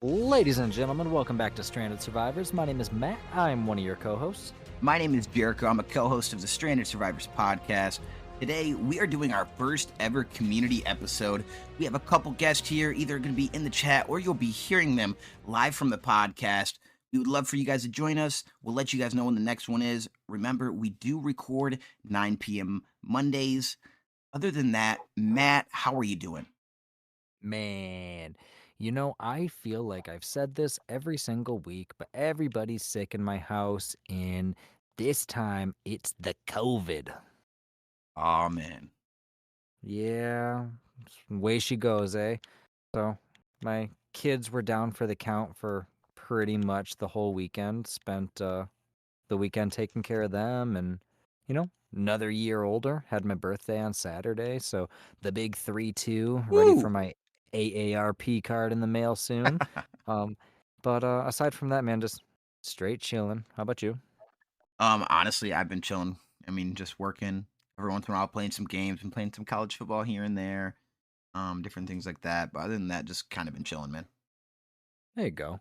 Ladies and gentlemen, welcome back to Stranded Survivors. My name is Matt. I'm one of your co-hosts. My name is Jericho. I'm a co-host of the Stranded Survivors podcast. Today, we are doing our first ever community episode. We have a couple guests here, either going to be in the chat or you'll be hearing them live from the podcast. We would love for you guys to join us. We'll let you guys know when the next one is. Remember, we do record 9 p.m. Mondays. Other than that, Matt, how are you doing? Man, I feel like I've said this every single week, but everybody's sick in my house, and this time it's the COVID. Oh, man. Yeah, way she goes, eh? So, my kids were down for the count for pretty much the whole weekend. Spent the weekend taking care of them, and another year older. Had my birthday on Saturday, so the big 3-2, ready for my AARP card in the mail soon. But aside from that, man, just straight chilling. How about you? Honestly, I've been chilling. I mean, just working every once in a while, playing some games and playing some college football here and there. Different things like that. But other than that, just kind of been chilling, man. There you go.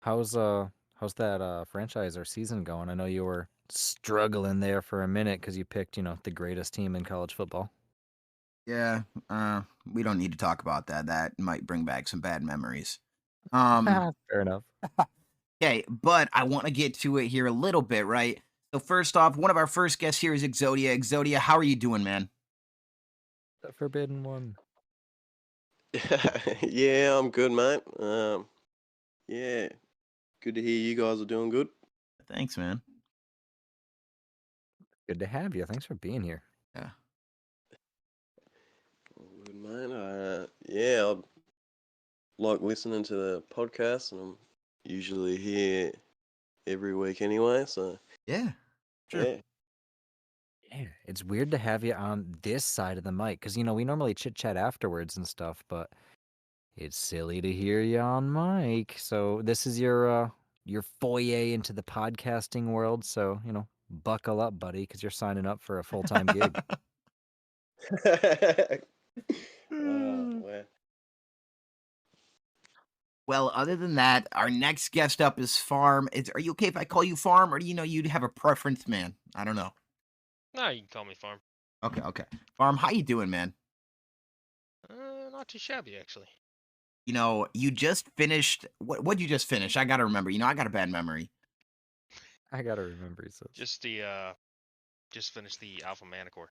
How's that franchise or season going? I know you were struggling there for a minute because you picked, the greatest team in college football. Yeah, we don't need to talk about that. That might bring back some bad memories. Um, Fair enough. okay, but I want to get to it here a little bit, right? So first off, one of our first guests here is Exodia. Exodia, how are you doing, man? The forbidden one. Yeah, I'm good, mate. Yeah, good to hear you guys are doing good. Thanks, man. Good to have you. Thanks for being here. Yeah. All good, mate. Yeah, I like listening to the podcast, and I'm usually here every week anyway. So Yeah. Sure. yeah, Yeah, it's weird to have you on this side of the mic because we normally chit chat afterwards and stuff, but it's silly to hear you on mic. So this is your foyer into the podcasting world. So buckle up, buddy, because you're signing up for a full-time gig. well, Well, other than that, our next guest up is Farm. Are you okay if I call you Farm, or do you know you'd have a preference, man? I don't know. No, you can call me Farm. Okay. Farm, how you doing, man? Not too shabby, actually. You just finished. What'd you just finish? I gotta remember. I got a bad memory. I gotta remember, he says. Just finished the Alpha Manicore.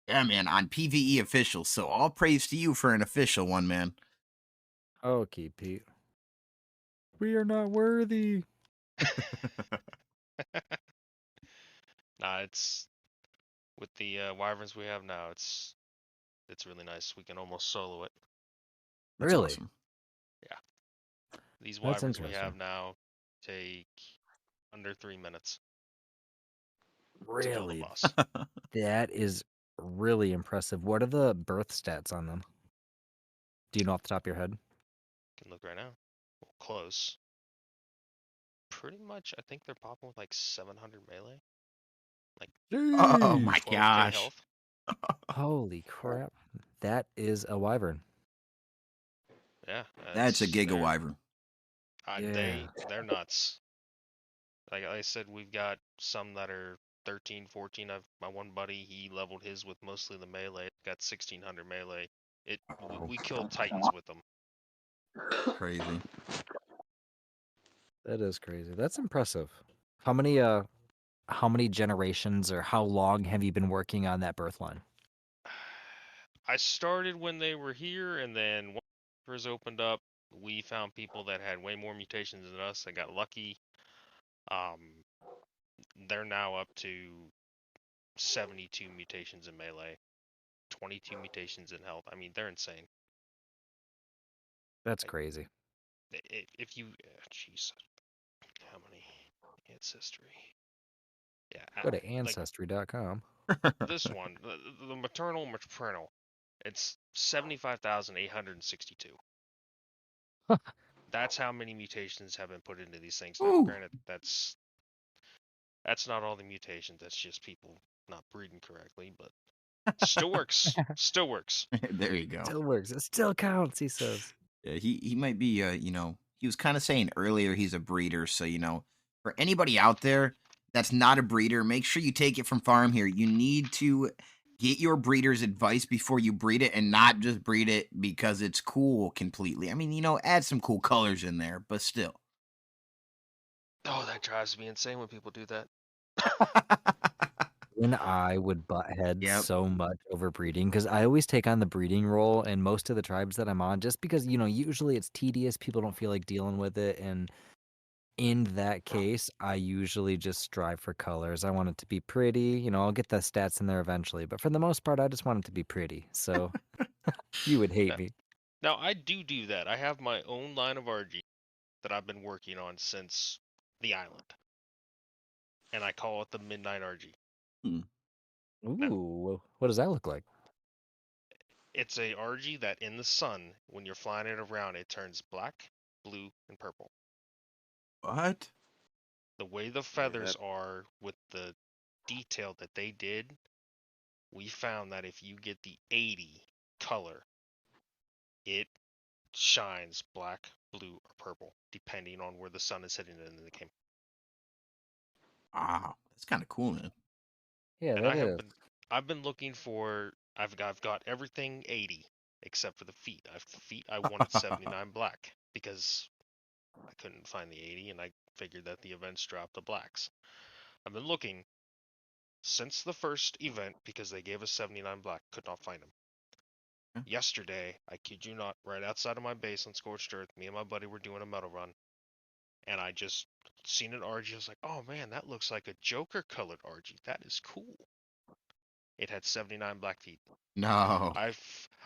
Yeah, man, on PVE official. So all praise to you for an official one, man. Okay, Pete. We are not worthy. Nah, it's with the wyverns we have now. It's really nice. We can almost solo it. That's Really? awesome. These That's wyverns we interesting. have now take under 3 minutes to kill the Really? boss. That is really impressive. What are the birth stats on them? Do you know off the top of your head? Can look right now. Well, close. Pretty much, I think they're popping with like 700 melee. Like Oh my 12k gosh. health. Holy crap. That is a wyvern. Yeah, That's a they're- giga wyvern. They're nuts. Like I said, we've got some that are 13, 14. My one buddy, he leveled his with mostly the melee. Got 1600 melee. We killed titans with them. Crazy. That is crazy. That's impressive. How many generations or how long have you been working on that birth line? I started when they were here, and then once servers opened up, we found people that had way more mutations than us. I got lucky. They're now up to 72 mutations in melee, 22 mutations in health. I mean, they're insane. That's crazy. If you, jeez, how many ancestry? Yeah, Go to ancestry.com. this one, the maternal maternal, it's 75,862. That's how many mutations have been put into these things. Now, granted, that's not all the mutations. That's just people not breeding correctly, but still works. Still works. There you go. Still works. It still counts, he says. Yeah, he might be he was kind of saying earlier he's a breeder. So, for anybody out there that's not a breeder, make sure you take it from Farm here. You need to get your breeder's advice before you breed it and not just breed it because it's cool completely. I mean, add some cool colors in there, but still. Oh, that drives me insane when people do that. And I would butt heads Yep. so much over breeding because I always take on the breeding role in most of the tribes that I'm on just because, usually it's tedious. People don't feel like dealing with it. And in that case, I usually just strive for colors. I want it to be pretty. I'll get the stats in there eventually. But for the most part, I just want it to be pretty. So you would hate me. Now, I do that. I have my own line of RG that I've been working on since the island. And I call it the Midnight RG. Ooh, what does that look like? It's a RG that in the sun, when you're flying it around, it turns black, blue, and purple. What? The way the feathers are with the detail that they did, we found that if you get the 80 color, it shines black, blue, or purple, depending on where the sun is hitting it in the game. Wow, that's kind of cool, man. Yeah, And that is. I've been looking for. I've got everything 80 except for the feet. I wanted 79 black because I couldn't find the 80, and I figured that the events dropped the blacks. I've been looking since the first event because they gave us 79 black. Could not find them. Yeah. Yesterday, I kid you not, right outside of my base on Scorched Earth, me and my buddy were doing a metal run, and I just seen an RG. I was like, oh man, that looks like a Joker colored RG. That is cool. It had 79 black feet. No.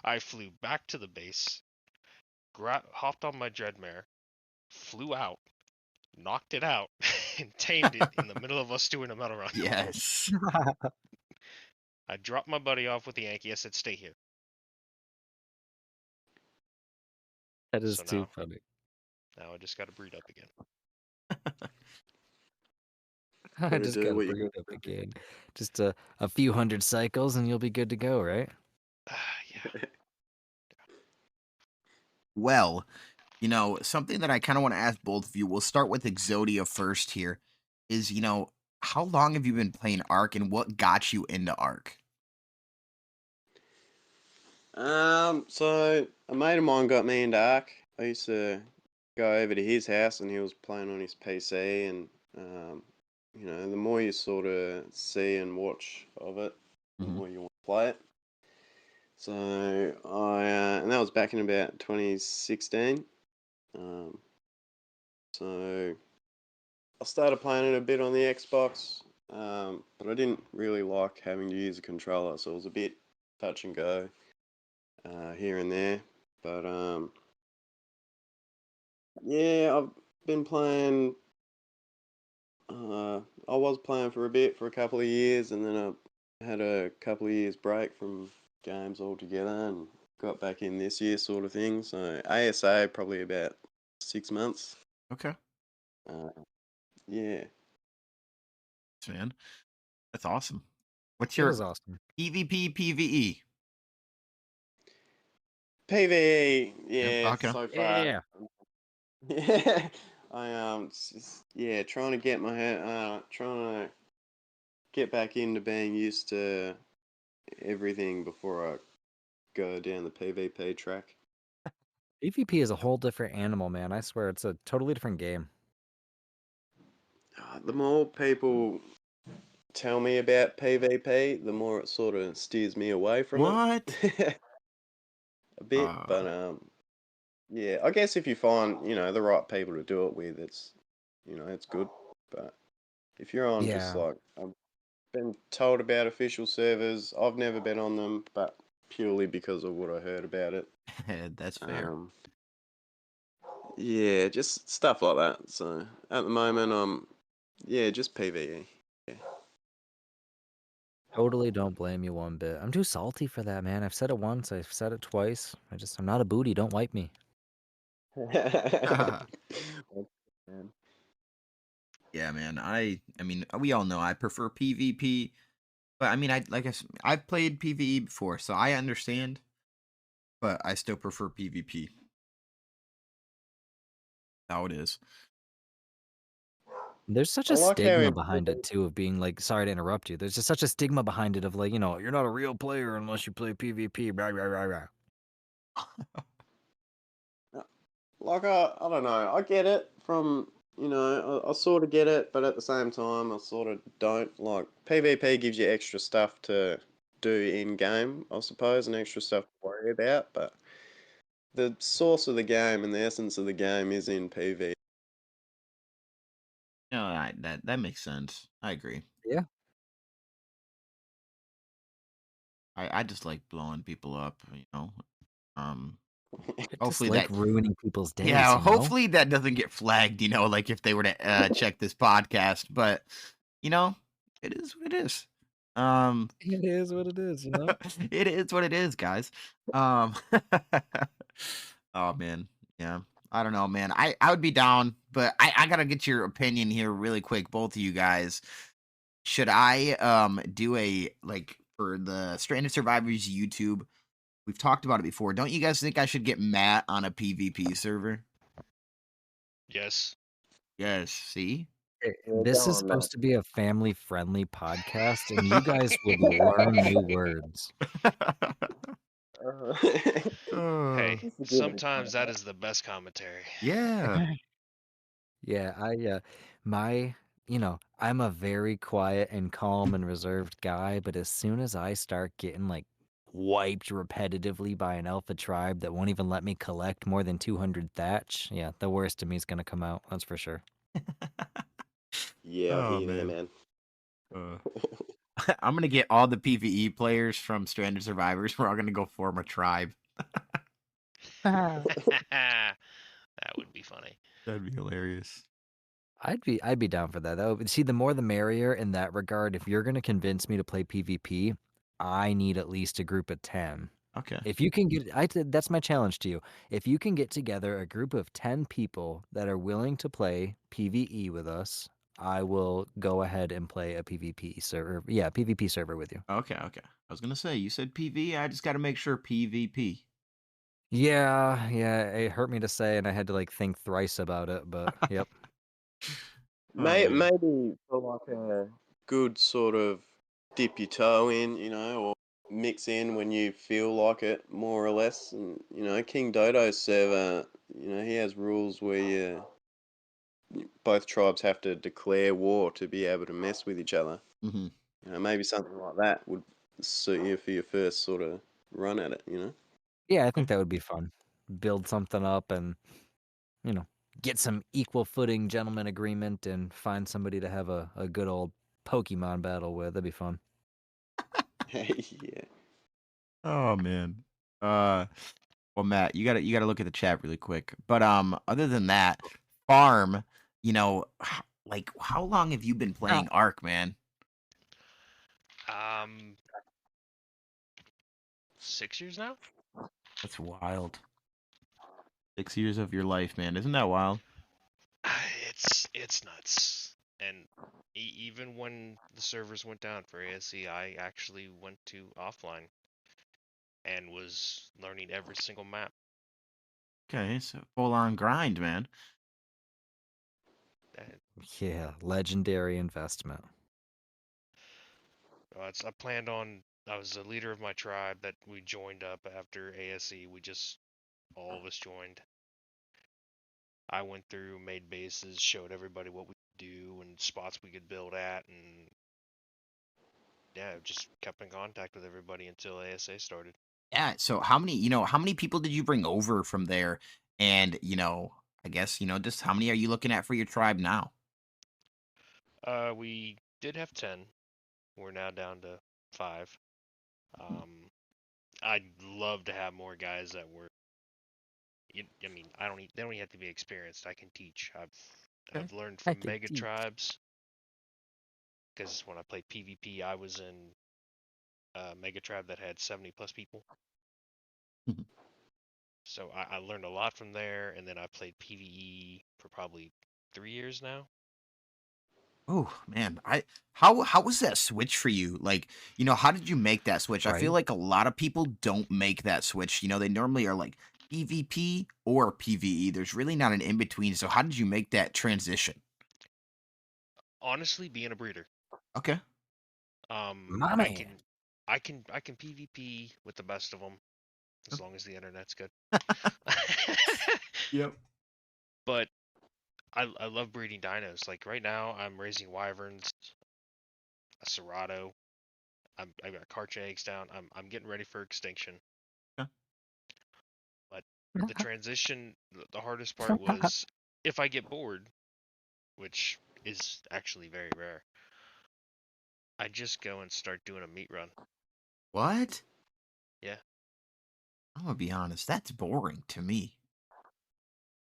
I flew back to the base, hopped on my Dreadmare, flew out, knocked it out, and tamed it in the middle of us doing a metal run. Yes. I dropped my buddy off with the Yankee. I said, stay here. That is So too funny. Now I just got to breed up again. I just got to breed up again. Just a few hundred cycles and you'll be good to go, right? Yeah. Well, something that I kind of want to ask both of you, we'll start with Exodia first here, is, how long have you been playing Ark and what got you into Ark? So a mate of mine got me into Ark. I used to go over to his house and he was playing on his PC, and the more you sort of see and watch of it, the more you want to play it. So and that was back in about 2016. So I started playing it a bit on the Xbox, but I didn't really like having to use a controller, so it was a bit touch and go here and there. But yeah, I've been playing. I was playing for a couple of years, and then I had a couple of years break from games altogether, and got back in this year, sort of thing. So ASA probably about 6 months. Okay. Yeah. Man, that's awesome. What's That your is awesome. PvP, PVE? PVE, yeah, Yep, okay. so far. Yeah. Yeah, trying to get trying to get back into being used to everything before I go down the PvP track. PvP is a whole different animal, man. I swear it's a totally different game. The more people tell me about PvP, the more it sort of steers me away from What? it a bit. But yeah, I guess if you find the right people to do it with, it's it's good. But if you're on just like I've been told about official servers, I've never been on them, but purely because of what I heard about it. That's fair. Yeah, just stuff like that. So at the moment, just PvE. Yeah. Totally don't blame you one bit. I'm too salty for that, man. I've said it once, I've said it twice. I'm not a booty. Don't wipe me. Yeah, man. I mean, we all know I prefer PvP, but I mean, I've played PvE before, so I understand, but I still prefer PvP. how it is. There's such I a like how he stigma behind it too of being like, sorry to interrupt you. There's just such a stigma behind it of like, you're not a real player unless you play PvP. Blah, blah, blah, blah. Like I don't know. I get it from I sort of get it, but at the same time I sort of don't. Like PvP gives you extra stuff to do in game, I suppose, and extra stuff to worry about. But the source of the game and the essence of the game is in PvE. No, that makes sense. I agree. Yeah. I just like blowing people up, Um, I just hopefully like that ruining people's days, yeah, hopefully that doesn't get flagged, like if they were to check this podcast, but it is what it is. It is what it is, It is what it is, guys. Oh man, yeah. I don't know, man. I would be down, but I gotta get your opinion here really quick, both of you guys. Should I do a for the Stranded Survivors YouTube? We've talked about it before. Don't you guys think I should get Matt on a PvP server? Yes. Yes. See? This is supposed to be a family-friendly podcast, and you guys would learn new words. Hey, Uh, sometimes that is the best commentary. yeah. Yeah, I'm a very quiet and calm and reserved guy, but as soon as I start getting like wiped repetitively by an alpha tribe that won't even let me collect more than 200 thatch, yeah, the worst of me is gonna come out. That's for sure. Yeah, I Oh hear that, man. man. I'm gonna get all the PvE players from Stranded Survivors. We're all gonna go form a tribe. That would be funny. That'd be hilarious. I'd be down for that. See, the more the merrier in that regard. If you're gonna convince me to play PvP, I need at least a group of 10. Okay. If you can that's my challenge to you. If you can get together a group of 10 people that are willing to play PvE with us, I will go ahead and play a PvP server. Yeah, PvP server with you. Okay. I was gonna say you said PV. I just got to make sure PvP. Yeah, it hurt me to say, and I had to like think thrice about it. But yep. Man. Maybe for like a good sort of dip your toe in, or mix in when you feel like it, more or less. And King Dodo's server, he has rules where both tribes have to declare war to be able to mess with each other. Mm-hmm. Maybe something like that would suit you for your first sort of run at it. Yeah, I think that would be fun. Build something up and get some equal footing gentleman agreement and find somebody to have a good old Pokemon battle with. That'd be fun. Yeah. Oh man. Well, Matt, you gotta look at the chat really quick. But other than that, farm. How long have you been playing Ark, man? 6 years now. That's wild. 6 years of your life, man. Isn't that wild? It's nuts. And even when the servers went down for ASE, I actually went to offline and was learning every single map. Okay, so full on grind, man. Yeah, legendary investment. I was the leader of my tribe that we joined up after ASE. All of us joined. I went through, made bases, showed everybody what we could do and spots we could build at, and yeah, just kept in contact with everybody until ASA started. Yeah. So how many people did you bring over from there? And I guess just how many are you looking at for your tribe now? We did have 10. We're now down to 5. I'd love to have more guys that were. I mean, they don't have to be experienced. I can teach. I've learned from mega tribes. Because when I played PvP, I was in a mega tribe that had 70 plus people. So I learned a lot from there, and then I played PvE for probably 3 years now. Oh man, how was that switch for you? How did you make that switch? Right. I feel like a lot of people don't make that switch. They normally are like PvP or PvE. There's really not an in between. So how did you make that transition? Honestly, being a breeder. Okay. My I man. can PvP with the best of them as long as the internet's good. Yep. But I love breeding dinos. Like right now, I'm raising wyverns, a Cerrado. I got Karch eggs down. I'm getting ready for extinction. Yeah. But the transition, the hardest part was if I get bored, which is actually very rare, I just go and start doing a meat run. What? Yeah. I'm gonna be honest. That's boring to me.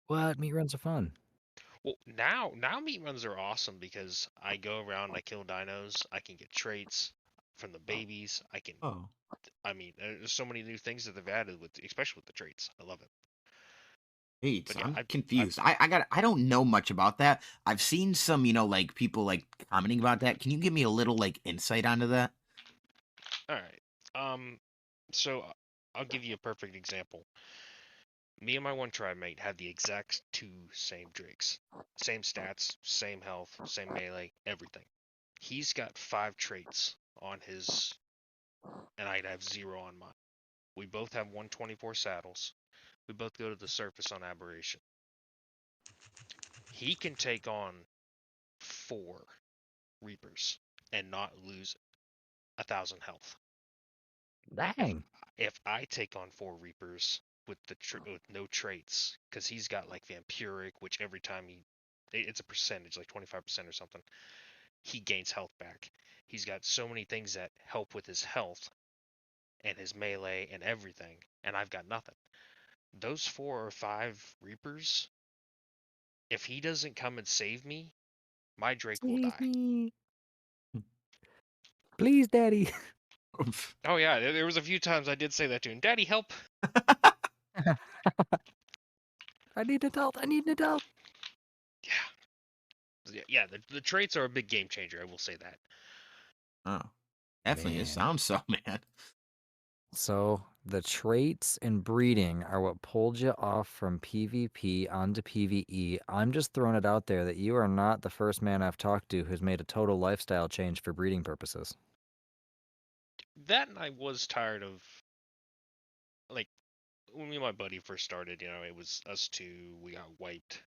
What? Meat runs are fun. Well, now meat runs are awesome because I go around, I kill dinos, I can get traits from the babies. Oh. I mean, there's so many new things that they've added with, especially with the traits. I love it. Wait, But so yeah, I'm I confused. I don't know much about that. I've seen some, like people like commenting about that. Can you give me a little like insight onto that? all right. So I'll give you a perfect example. Me and my one tribe mate had the exact same drakes, same stats, same health, same melee, everything. He's got 5 traits on his, and I'd have 0 on mine. We both have 124 saddles. We both go to the surface on aberration. He can take on 4 reapers and not lose 1,000 health. Dang. If I take on 4 reapers with with no traits, because he's got like vampiric, which every time it's a percentage, like 25% or something, he gains health back. He's got so many things that help with his health and his melee and everything, and I've got nothing. Those 4 or 5 reapers, if he doesn't come and save me, my Drake will Save die. me. Please, Daddy. Oh yeah, there was a few times I did say that to him. Daddy, help! I need adult. I need an adult. Yeah. The traits are a big game changer. I will say that. Oh, definitely. It Man. sounds so, man. So the traits and breeding are what pulled you off from PvP onto PvE. I'm just throwing it out there that you are not the first man I've talked to who's made a total lifestyle change for breeding purposes. That and I was tired of, like, when me and my buddy first started. It was us two. We got wiped.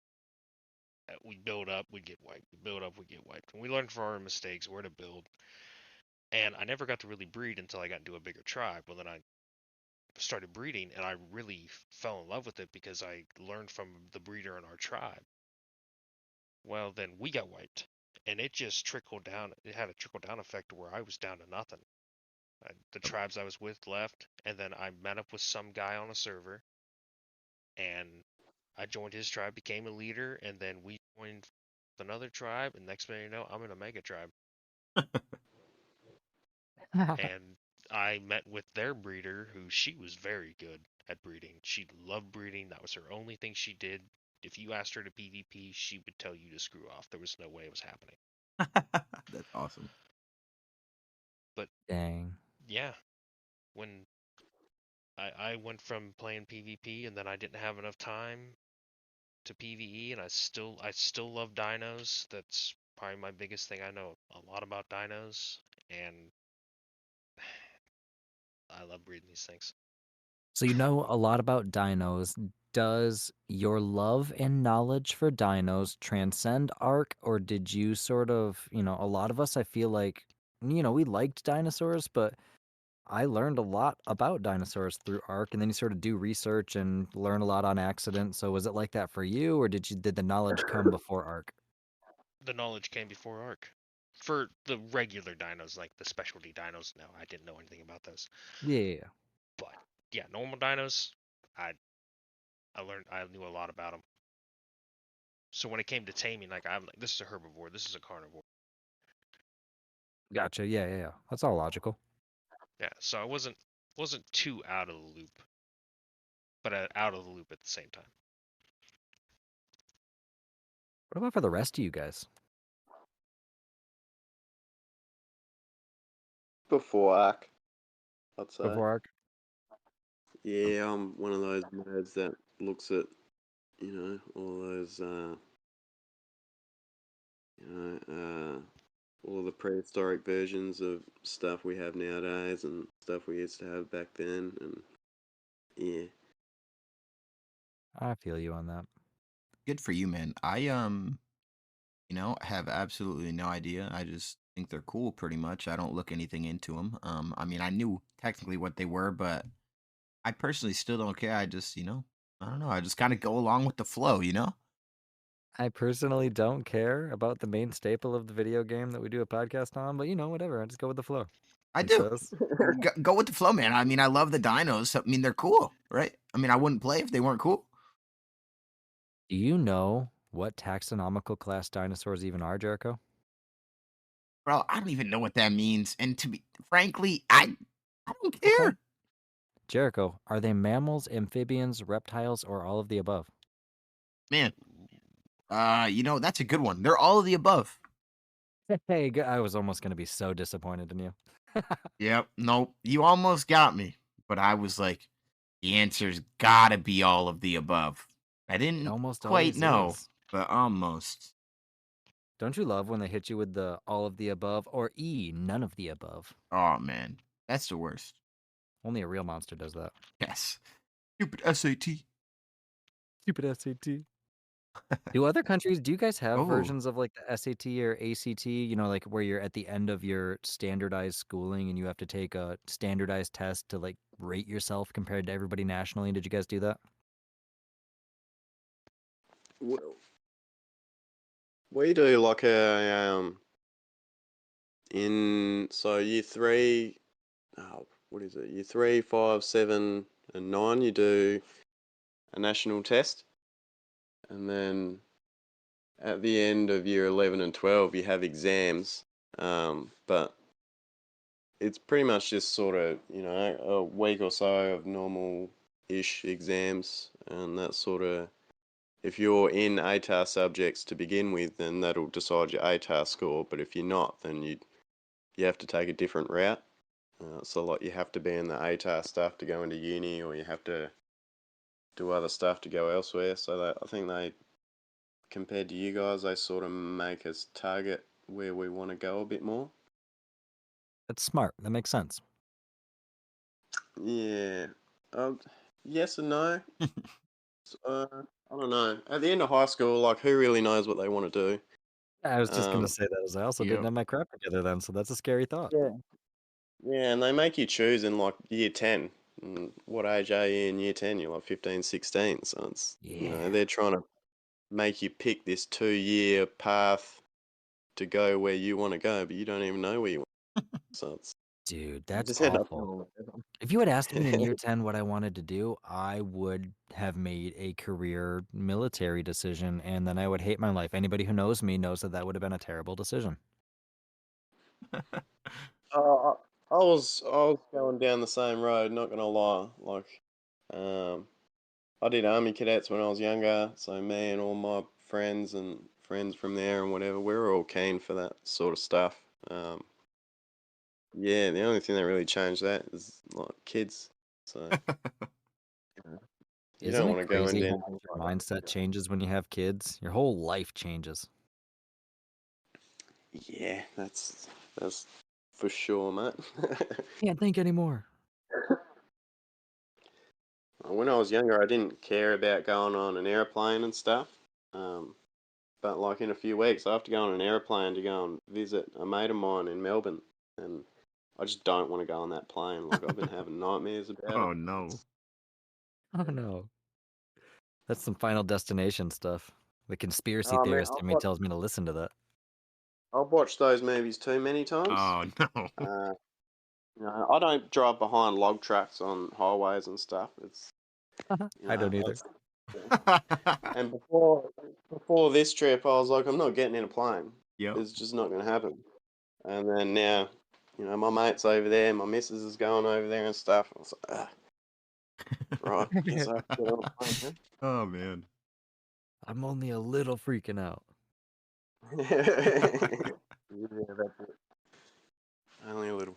We build up, we get wiped. We build up, we get wiped. And we learned from our mistakes where to build. And I never got to really breed until I got into a bigger tribe. Well, then I started breeding, and I really fell in love with it because I learned from the breeder in our tribe. Well, then we got wiped, and it just trickled down. It had a trickle down effect where I was down to nothing. The tribes I was with left, and then I met up with some guy on a server, and I joined his tribe, became a leader, and then we joined another tribe, and next thing you know, I'm in a mega tribe. And I met with their breeder, who she was very good at breeding. She loved breeding. That was her only thing she did. If you asked her to PvP, she would tell you to screw off. There was no way it was happening. That's awesome. But Dang. yeah, when I went from playing PvP and then I didn't have enough time to PvE, and I still love dinos. That's probably my biggest thing. I know a lot about dinos, and I love breeding these things. So you know a lot about dinos. Does your love and knowledge for dinos transcend Ark, or did you sort of, a lot of us, I feel like, we liked dinosaurs, but I learned a lot about dinosaurs through Ark, and then you sort of do research and learn a lot on accident. So was it like that for you, or did the knowledge come before Ark? The knowledge came before Ark. For the regular dinos, like the specialty dinos, no, I didn't know anything about those. Yeah. But yeah, normal dinos, I I knew a lot about them. So when it came to taming, like I'm like, this is a herbivore, this is a carnivore. Gotcha. Yeah. That's all logical. Yeah, so I wasn't too out of the loop, but out of the loop at the same time. What about for the rest of you guys? Before Ark, I'd say. Before Ark? Yeah, I'm one of those nerds that looks at, all those, all the prehistoric versions of stuff we have nowadays and stuff we used to have back then, and yeah. I feel you on that. Good for you, man. I have absolutely no idea. I just think they're cool pretty much. I don't look anything into them. I mean, I knew technically what they were, but I personally still don't care. I just, I don't know. I just kind of go along with the flow, I personally don't care about the main staple of the video game that we do a podcast on, but whatever. I just go with the flow. I It do. says. Go with the flow, man. I mean, I love the dinos. I mean, they're cool, right? I mean, I wouldn't play if they weren't cool. Do you know what taxonomical class dinosaurs even are, Jericho? Bro, I don't even know what that means. And to be frankly, I don't care. Okay. Jericho, are they mammals, amphibians, reptiles, or all of the above? Man, that's a good one. They're all of the above. Hey, I was almost going to be so disappointed in you. Yep. Nope. You almost got me. But I was like, the answer's gotta be all of the above. I It didn't almost quite always know, is. but almost. Don't you love when they hit you with the all of the above or E, none of the above? Oh, man. That's the worst. Only a real monster does that. Yes. Stupid SAT. Stupid SAT. Do you guys have Oh. versions of like the SAT or ACT, like where you're at the end of your standardized schooling and you have to take a standardized test to like rate yourself compared to everybody nationally? Did you guys do that? Well, we do like a in so year 3, what is it? Year 3, 5, 7, and 9. You do a national test, and then at the end of year 11 and 12, you have exams. But it's pretty much just sort of a week or so of normal-ish exams, and that sort of. If you're in ATAR subjects to begin with, then that'll decide your ATAR score. But if you're not, then you have to take a different route. So like you have to be in the ATAR stuff to go into uni, or you have to do other stuff to go elsewhere. So I think they, compared to you guys, they sort of make us target where we want to go a bit more. That's smart. That makes sense. Yeah. Yes and no. I don't know. At the end of high school, like, who really knows what they want to do? I was just gonna say that as I also didn't Yep. have my crap together then, so that's a scary thought. Yeah. Yeah, and they make you choose in like year 10. And what age are you in year 10? You're like 15, 16. So it's, Yeah. they're trying to make you pick this 2-year path to go where you want to go, but you don't even know where you want. So it's Dude, you that's just end up awful. doing whatever. If you had asked me in year 10 what I wanted to do, I would have made a career military decision, and then I would hate my life. Anybody who knows me knows that would have been a terrible decision. Uh, I was going down the same road, not gonna lie. Like, I did army cadets when I was younger, so me and all my friends and friends from there and whatever, we were all keen for that sort of stuff. Yeah, the only thing that really changed that is like kids. So you Isn't don't it want to go crazy into how much your mindset changes when you have kids? Your whole life changes. Yeah, that's for sure, mate. Can't think anymore. When I was younger, I didn't care about going on an airplane and stuff. But like in a few weeks, I have to go on an airplane to go and visit a mate of mine in Melbourne, and I just don't want to go on that plane. Like I've been having nightmares about it. Oh, no. Oh no. That's some Final Destination stuff. The conspiracy Oh man, theorist in me tells me to listen to that. I've watched those movies too many times. Oh, no. I don't drive behind log trucks on highways and stuff. It's I don't either. And before this trip, I was like, I'm not getting in a plane. Yep. It's just not going to happen. And then now, my mate's over there, my missus is going over there and stuff. I was like, right, guess I have to get on a plane. Oh, man. I'm only a little freaking out. Yeah, that's it. Only a little.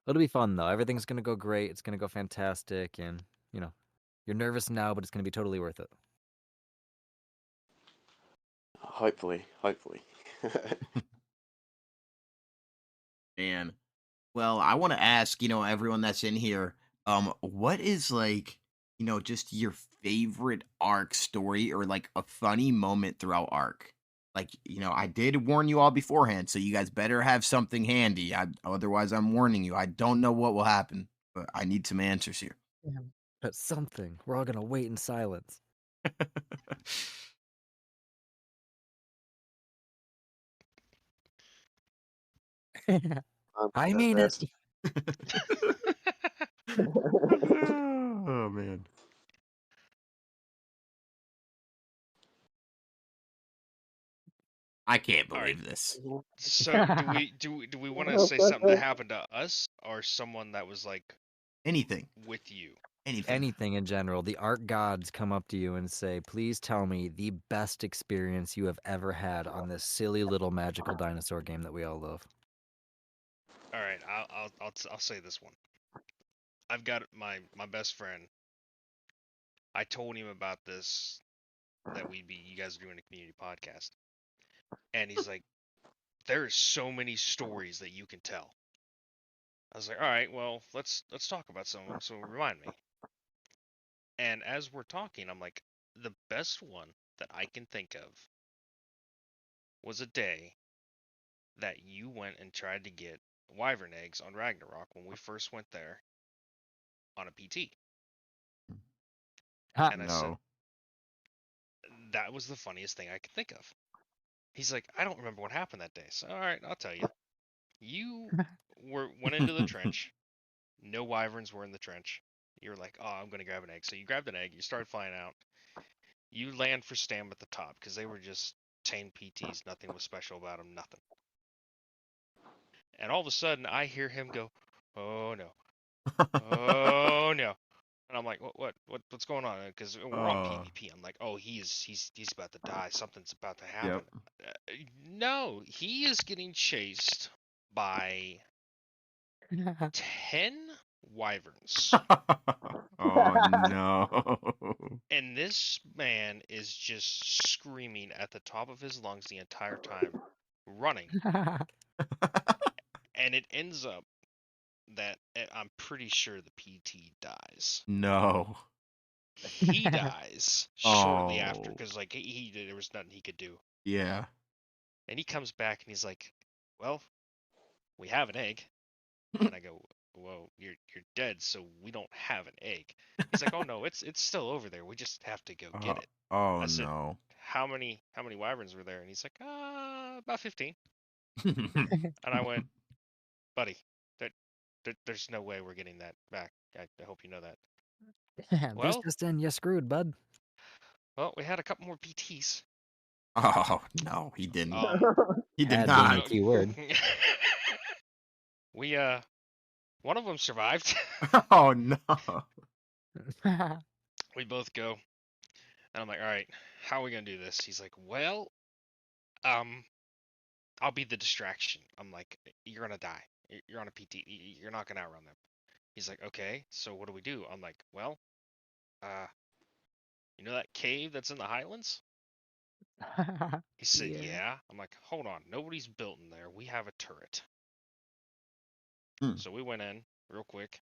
It'll be fun though. Everything's gonna go great. It's gonna go fantastic, and you're nervous now, but it's gonna be totally worth it. Hopefully. And well, I want to ask, everyone that's in here, what is like, just your favorite Ark story or like a funny moment throughout Ark? Like, I did warn you all beforehand, so you guys better have something handy. Otherwise, I'm warning you. I don't know what will happen, but I need some answers here. Yeah. But something. We're all gonna wait in silence. I mean it. Oh man. I can't All right. believe this. So do we want to say something that happened to us or someone that was like Anything. with you? Anything in general. The art gods come up to you and say, "Please tell me the best experience you have ever had on this silly little magical dinosaur game that we all love." All right, I'll say this one. I've got my best friend. I told him about this that you guys are doing a community podcast, and he's like, "There's so many stories that you can tell." I was like, "All right, well, let's talk about some of them. So remind me." And as we're talking, I'm like, the best one that I can think of was a day that you went and tried to get wyvern eggs on Ragnarok when we first went there on a PT. Ha. And I said, No. that was the funniest thing I could think of. He's like, I don't remember what happened that day. So, all right, I'll tell you. You went into the trench. No wyverns were in the trench. You were like, oh, I'm going to grab an egg. So you grabbed an egg. You started flying out. You land for Stam at the top because they were just tame PTs. Nothing was special about them. Nothing. And all of a sudden, I hear him go, oh, no. Oh, no. And I'm like, what's going on? Because we're on PvP. I'm like, oh, he's about to die. Something's about to happen. No, he is getting chased by 10 wyverns. Oh no. And this man is just screaming at the top of his lungs the entire time, running. And it ends up that I'm pretty sure the PT dies. No. He dies shortly after Oh. because like there was nothing he could do. Yeah. And he comes back and he's like, "Well, we have an egg." And I go, "Well, you're dead, so we don't have an egg." He's like, "Oh no, it's still over there. We just have to go get it." Oh I said, no. How many wyverns were there? And he's like, about 15. And I went, "Buddy, there's no way we're getting that back. I hope you know that." This Well, just in, you screwed, bud. we had a couple more PTs. Oh no, he didn't. He did Had not. being the key word. We one of them survived. Oh no. We both go, and I'm like, all right, how are we gonna do this? He's like, well, I'll be the distraction. I'm like, you're gonna die. You're on a PT. You're not gonna outrun them. He's like, okay, so what do we do? I'm like, well, you know that cave that's in the Highlands? He said, yeah. I'm like, hold on, nobody's built in there. We have a turret. So we went in real quick.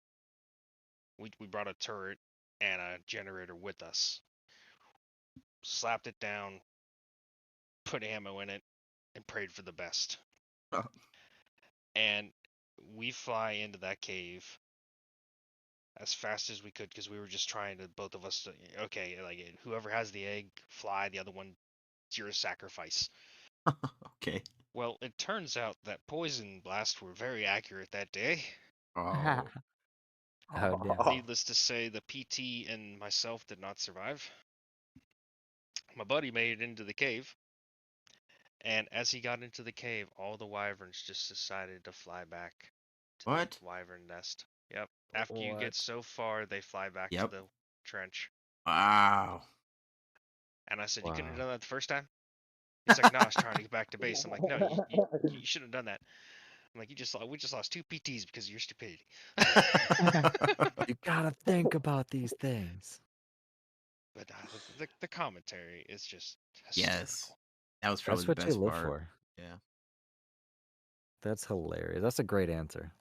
We brought a turret and a generator with us. Slapped it down, put ammo in it, and prayed for the best. Oh. And we fly into that cave as fast as we could because we were just trying to, both of us, to, okay, like whoever has the egg, fly, the other one, it's your sacrifice. Okay. Well, it turns out that poison blasts were very accurate that day. Oh. Oh, damn. Needless to say, the PT and myself did not survive. My buddy made it into the cave. And as he got into the cave, all the wyverns just decided to fly back to What? the wyvern nest. Yep. After you get so far, they fly back to the trench. Wow. And I said, you couldn't have done that the first time? He's like, no, I was trying to get back to base. I'm like, no, you shouldn't have done that. I'm like, we just lost 2 PTs because of your stupidity. You gotta think about these things. But the commentary is just Yes. hysterical. That was probably That's the what you best live part. for. Yeah. That's hilarious. That's a great answer.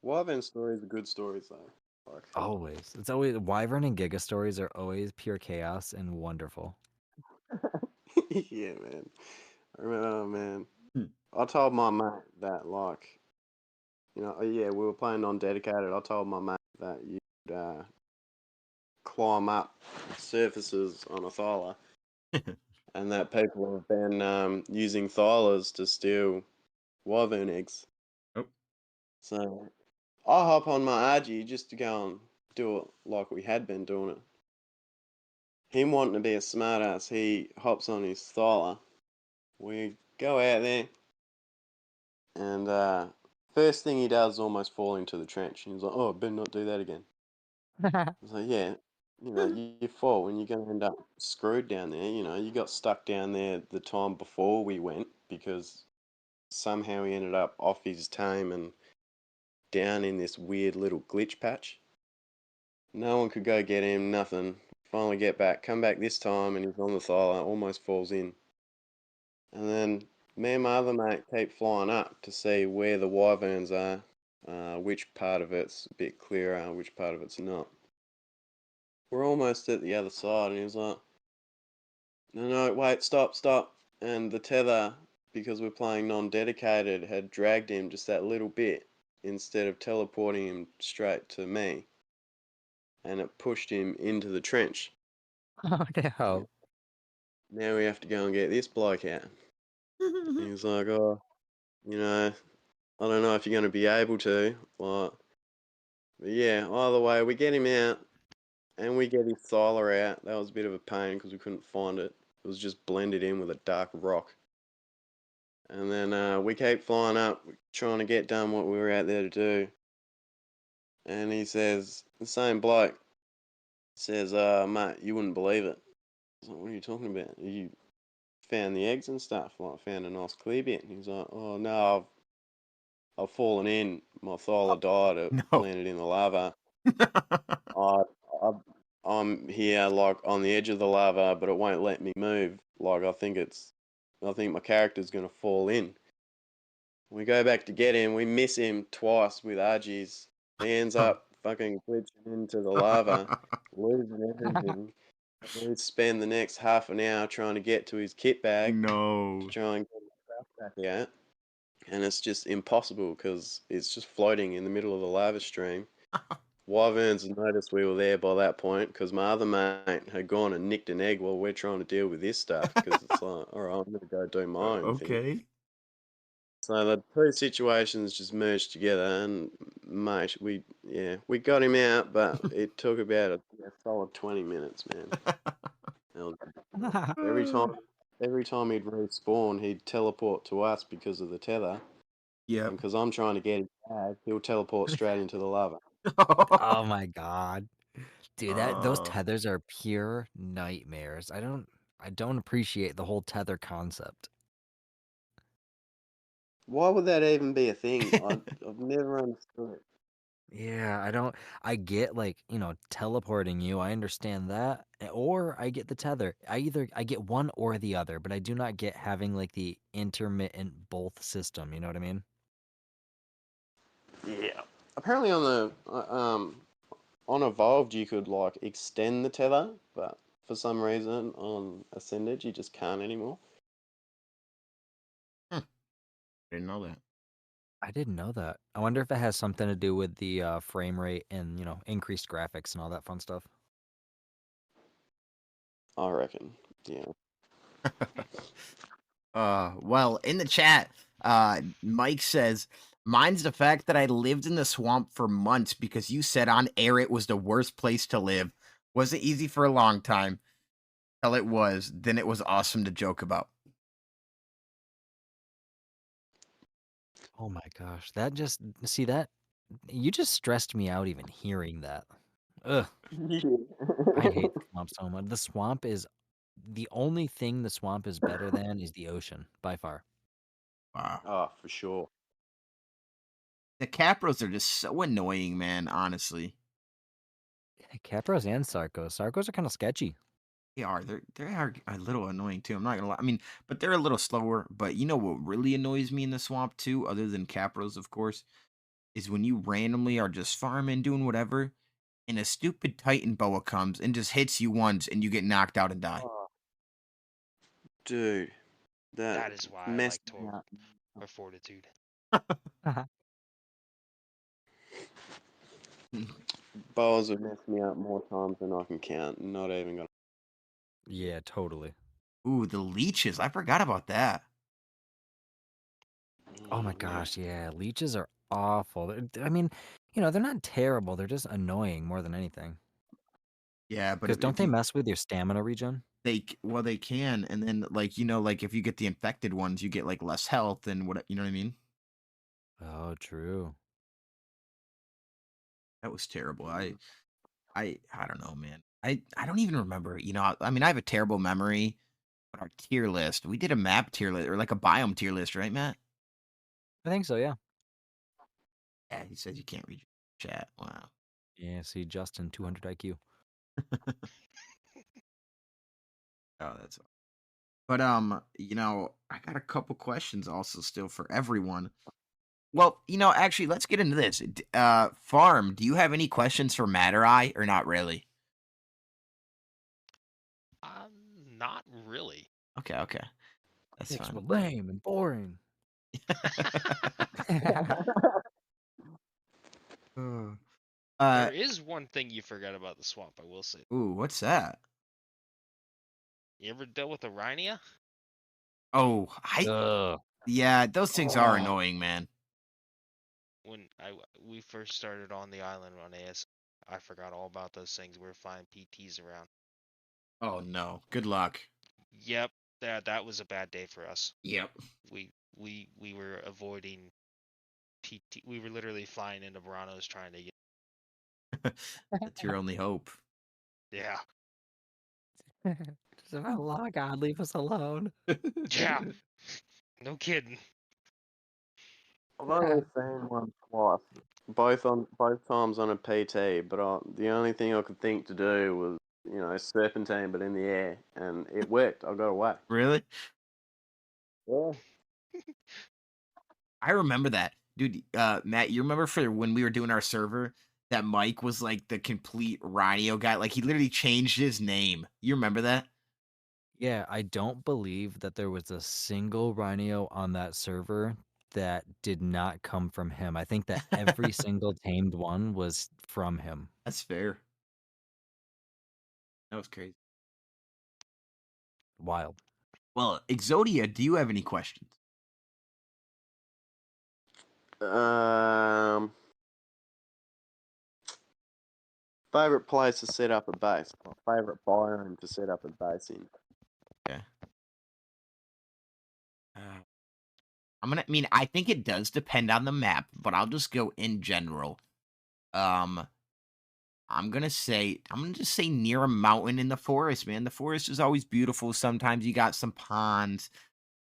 Wyvern stories are good stories though. Like, Always. It's always Wyvern and Giga stories are always pure chaos and wonderful. yeah, man. I remember, oh, man. Hmm. I told my mate that, like, you know, yeah, we were playing non-dedicated. I told my mate that you'd climb up surfaces on a thyla, and that people have been using thylas to steal wyvern eggs. Oh. So I hop on my RG just to go and do it like we had been doing it. Him wanting to be a smartass, he hops on his thyla. We go out there, and first thing he does is almost fall into the trench. And he's like, "Oh, I better not do that again." I was like, "Yeah, you know, you fall and you're going to end up screwed down there. You know, you got stuck down there the time before we went because somehow he ended up off his tame and down in this weird little glitch patch. No one could go get him, nothing. Finally get back, come back this time, and he's on the thyla, almost falls in. And then me and my other mate keep flying up to see where the wyverns are, which part of it's a bit clearer, which part of it's not. We're almost at the other side, and he was like, no, wait, stop. And the tether, because we're playing non-dedicated, had dragged him just that little bit instead of teleporting him straight to me. And it pushed him into the trench. Oh no. Now we have to go and get this bloke out. He was like, oh, you know, I don't know if you're going to be able to. Like, but yeah, either way, we get him out and we get his thyla out. That was a bit of a pain because we couldn't find it. It was just blended in with a dark rock. And then we keep flying up, trying to get done what we were out there to do. And he says, the same bloke says, mate, you wouldn't believe it. I was like, what are you talking about? You found the eggs and stuff? Like, found a nice clear bit. And he's like, oh no, I've fallen in. My thyla died. It No. landed in the lava. I, I'm here, like, on the edge of the lava, but it won't let me move. Like, I think my character's gonna fall in. We go back to get him. We miss him twice with RGs. He ends up fucking glitching into the lava, losing everything. We spend the next half an hour trying to get to his kit bag No. to try and get the stuff back out. And it's just impossible because it's just floating in the middle of the lava stream. Wyverns had noticed we were there by that point because my other mate had gone and nicked an egg while we're trying to deal with this stuff because it's like, all right, I'm going to go do my own thing. Okay. So the two situations just merged together, and mate, we got him out, but it took about a solid 20 minutes, man. Every time he'd respawn, he'd teleport to us because of the tether, Yep. and because I'm trying to get him back, he'll teleport straight into the lava. Oh my god. Dude, those Uh. tethers are pure nightmares. I don't appreciate the whole tether concept. Why would that even be a thing? I've never understood it. Yeah, I get like, teleporting you. I understand that. Or I get the tether. I get one or the other, but I do not get having like the intermittent both system, you know what I mean? Yeah. Apparently on Evolved you could like extend the tether, but for some reason on Ascended you just can't anymore. Didn't know that. I didn't know that. I wonder if it has something to do with the frame rate and, increased graphics and all that fun stuff. I reckon. Yeah. Well, in the chat, Mike says, mine's the fact that I lived in the swamp for months because you said on air it was the worst place to live. Wasn't easy for a long time. Till it was. Then it was awesome to joke about. Oh my gosh. You just stressed me out even hearing that. Ugh. I hate the swamp so much. The only thing the swamp is better than is the ocean, by far. Wow. Oh, for sure. The Capros are just so annoying, man, honestly. Capros and Sarcos. Sarcos are kind of sketchy. They are a little annoying too. I'm not gonna lie. I mean, but they're a little slower. But you know what really annoys me in the swamp too, other than Capros, of course, is when you randomly are just farming, doing whatever, and a stupid Titan boa comes and just hits you once, and you get knocked out and die. Oh, dude, that That is why I messed like me Tor up. or Fortitude. Boas have messed me up more times than I can count. Not even gonna. Yeah, totally. Ooh, the leeches. I forgot about that. Oh my Yeah. gosh, yeah. Leeches are awful. I mean, they're not terrible. They're just annoying more than anything. Yeah, but Because don't if they you mess with your stamina regen? well they can, and then like if you get the infected ones, you get like less health and what you know what I mean. Oh, true. That was terrible. Mm. I don't know, man. I don't even remember. I mean, I have a terrible memory. But our tier list, we did a map tier list or like a biome tier list, right, Matt? I think so, yeah. Yeah, he says you can't read your chat. Wow. Yeah, see, Justin, 200 IQ. Oh, that's. But I got a couple questions also still for everyone. Well, actually, let's get into this. Farm, do you have any questions for Matt or I, or not really? Not really. Okay, that's It's fine. lame and boring. uh, There is one thing you forgot about the swamp, I will say. ooh, what's that? You ever dealt with a rhinia? Oh, Ugh. yeah, those things are Oh, annoying, man. When we first started on the island on AS, I forgot all about those things. We were flying PTs around. Oh no, good luck. Yep, that was a bad day for us. Yep. We were avoiding PT. We were literally flying into Buranos trying to get. That's your only hope. Yeah, Just oh God, leave us alone. yeah, no kidding. I've only seen one twice. Both times on a PT, but the only thing I could think to do was serpentine, but in the air, and it worked. I got away. Really? Yeah. I remember that. Dude, Matt, you remember for when we were doing our server that Mike was like the complete Rhino guy? Like he literally changed his name. You remember that? Yeah, I don't believe that there was a single Rhino on that server that did not come from him. I think that every single tamed one was from him. That's fair. That was crazy. Wild. Well, Exodia, do you have any questions? Um, favorite place to set up a base. My favorite biome to set up a base in. Yeah. I think it does depend on the map, but I'll just go in general. Um, I'm gonna just say near a mountain in the forest, man. The forest is always beautiful. Sometimes you got some ponds,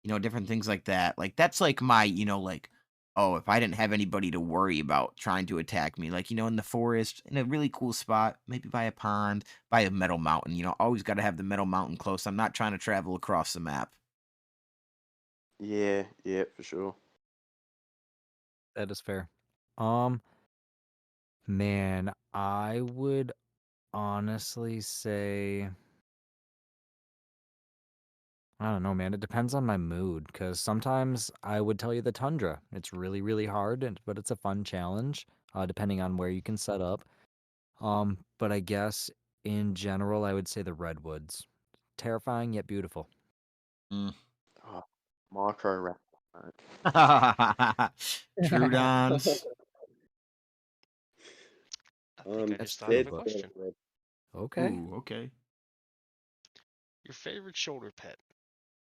different things like that. Like that's like my, like, oh, if I didn't have anybody to worry about trying to attack me, like, in the forest, in a really cool spot, maybe by a pond, by a metal mountain, always got to have the metal mountain close. I'm not trying to travel across the map. Yeah, for sure. That is fair. Um, man, I would honestly say I don't know, man. It depends on my mood because sometimes I would tell you the tundra. It's really, really hard, but it's a fun challenge, depending on where you can set up. But I guess in general, I would say the redwoods. Terrifying yet beautiful. Mm. Oh, micro wrap. Trudons. I think I That's just thought of true, a but question. okay. Ooh, okay. Your favorite shoulder pet?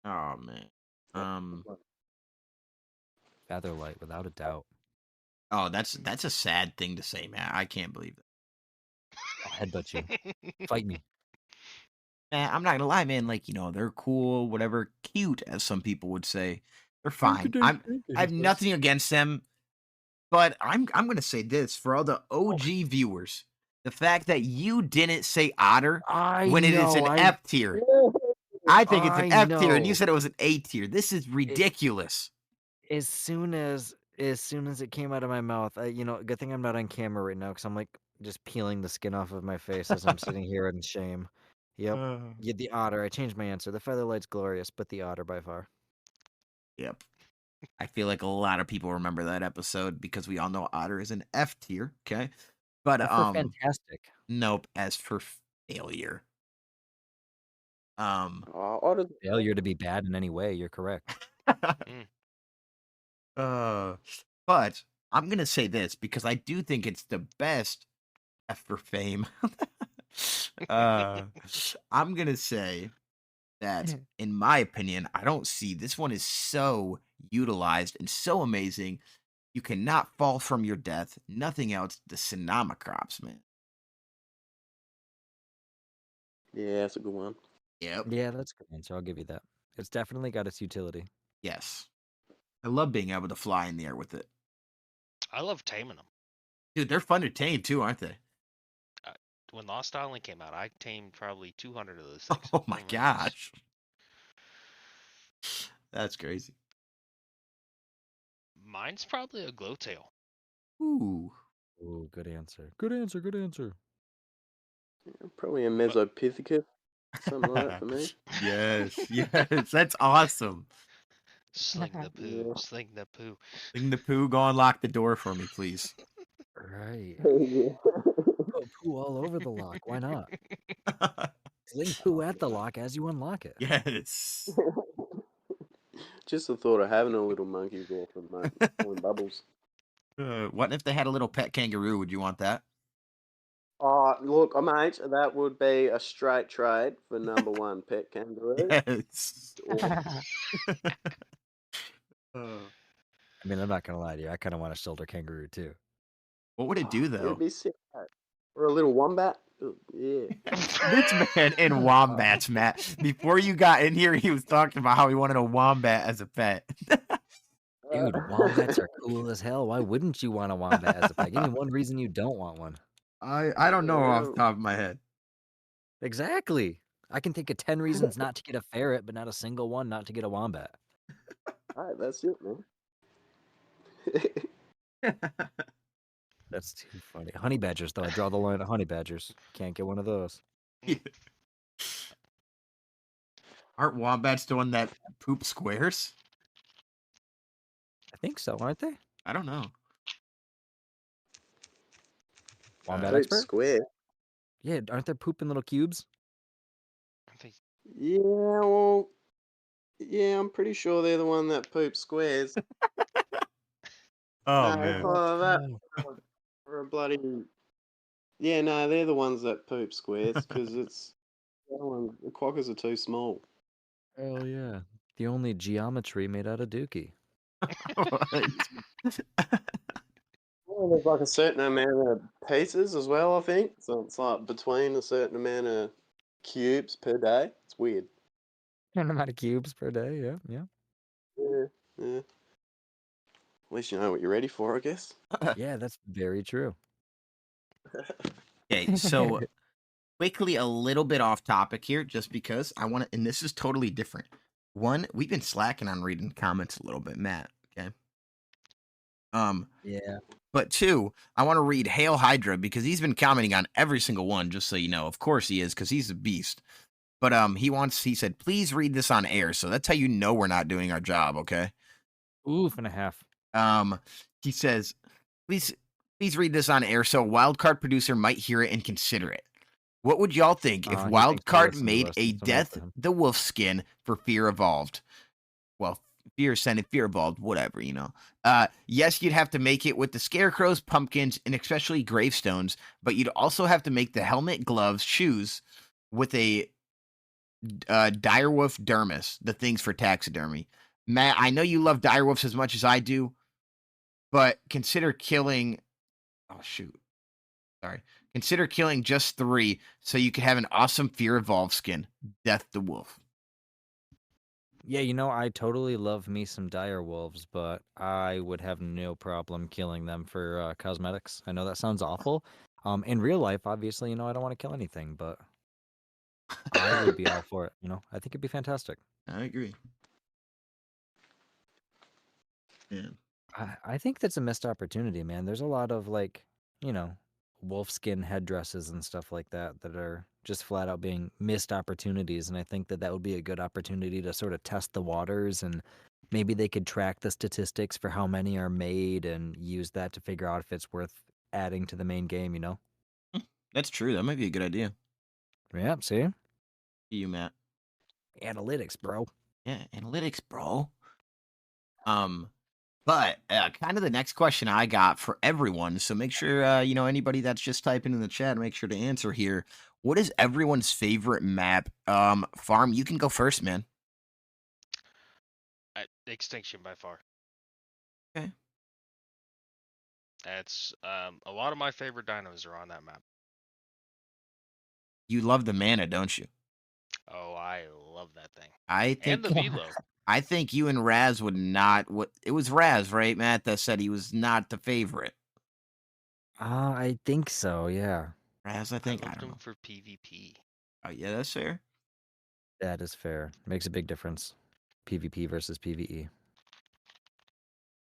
Oh man. Um. Featherlight, without a doubt. Oh, that's a sad thing to say, man. I can't believe it. I'll headbutt you. Fight me. Man, I'm not gonna lie, man. Like they're cool, whatever, cute, as some people would say. They're fine. I have nothing against them, but I'm going to say this for all the OG viewers: the fact that you didn't say otter when it is an F tier. I think it's an F tier, and you said it was an A tier. This is ridiculous. As soon as it came out of my mouth, good thing I'm not on camera right now because I'm like just peeling the skin off of my face as I'm sitting here in shame. Yep. Yeah, the otter. I changed my answer. The featherlight's glorious, but the otter by far. Yep. I feel like a lot of people remember that episode because we all know otter is an F tier. Okay. But For fantastic. Nope. As for failure. Failure to be bad in any way, you're correct. But I'm gonna say this because I do think it's the best F for fame. I'm gonna say that, in my opinion, I don't see this one is so utilized and so amazing. You cannot fall from your death. Nothing else. The Sonoma crops, man. Yeah, that's a good one. Yep. Yeah, that's a good answer. I'll give you that. It's definitely got its utility. Yes. I love being able to fly in the air with it. I love taming them. Dude, they're fun to tame too, aren't they? When Lost Island came out, I tamed probably 200 of those things. Oh my gosh. That's crazy. Mine's probably a glowtail. Ooh. Ooh, good answer. Good answer. Good answer. Probably a Mesopithecus, something like that for me. Yes, yes, that's awesome. Sling the poo, Yeah. sling the poo. Sling the poo, go unlock the door for me, please. Right. Yeah. Put poo all over the lock. Why not? Sling poo at the lock as you unlock it. Yes. Just the thought of having a little monkey's awesome, mate. Pulling bubbles. What if they had a little pet kangaroo? Would you want that? Look, mate, that would be a straight trade for number one pet kangaroo. Yes. I mean, I'm not gonna lie to you. I kind of want a shoulder kangaroo too. What would it do though? It'd be sick, mate. Or a little wombat. Yeah. This man and wombats, Matt. Before you got in here, he was talking about how he wanted a wombat as a pet. Dude, wombats are cool as hell. Why wouldn't you want a wombat as a pet? Give me one reason you don't want one. I don't know off the top of my head. Exactly. I can think of 10 reasons not to get a ferret, but not a single one not to get a wombat. All right, that's it, man. That's too funny. Honey badgers, though. I draw the line at honey badgers. Can't get one of those. Aren't wombats the one that poop squares? I think so, aren't they? I don't know. Wombat Poop expert? square. Yeah, aren't there poop in little cubes? I think Yeah, well, yeah, I'm pretty sure they're the one that poops squares. Oh No, man. or a bloody. Yeah, no, they're the ones that poop squares because the quackers are too small. Hell yeah. The only geometry made out of dookie. Well, there's like a certain amount of pieces as well, I think. So it's like between a certain amount of cubes per day. It's weird. Certain amount of cubes per day, yeah. Yeah. At least you know what you're ready for, I guess. Yeah, that's very true. Okay, so quickly a little bit off topic here, just because I want to, and this is totally different. One, we've been slacking on reading comments a little bit, Matt. Okay. Yeah. But two, I want to read Hail Hydra because he's been commenting on every single one, just so you know. Of course he is, because he's a beast. But he said, please read this on air. So that's how you know we're not doing our job, okay? Oof and a half. He says, please read this on air so a wildcard producer might hear it and consider it. What would y'all think if Wildcard made a Death the Wolf skin for Fear Evolved? Well, Fear Ascended, Fear Evolved, whatever, you know. Yes, you'd have to make it with the scarecrows, pumpkins, and especially gravestones, but you'd also have to make the helmet, gloves, shoes with a direwolf dermis, the things for taxidermy. Matt, I know you love direwolves as much as I do, but consider killing... Oh, shoot. Sorry. Consider killing just 3 so you could have an awesome Fear Evolved skin. Death the Wolf. Yeah, I totally love me some dire wolves, but I would have no problem killing them for cosmetics. I know that sounds awful. In real life, obviously, I don't want to kill anything, but I would be all for it. I think it'd be fantastic. I agree. Yeah. I think that's a missed opportunity, man. There's a lot of you know, wolf skin headdresses and stuff like that are just flat out being missed opportunities. And I think that would be a good opportunity to sort of test the waters, and maybe they could track the statistics for how many are made and use that to figure out if it's worth adding to the main game. That's true. That might be a good idea. Yeah, see? You, Matt. Analytics, bro. Yeah, analytics, bro. But kind of the next question I got for everyone. So make sure anybody that's just typing in the chat, make sure to answer here. What is everyone's favorite map? Farm, you can go first, man. Extinction by far. Okay. That's a lot of my favorite dinos are on that map. You love the mana, don't you? Oh, I love that thing. I And think the Velo. I think you and Raz would not. It was Raz, right, Matt, that said he was not the favorite. I think so, yeah. Raz, I think. I loved don't him know. for PvP. Oh, yeah, that's fair. That is fair. Makes a big difference. PvP versus PvE.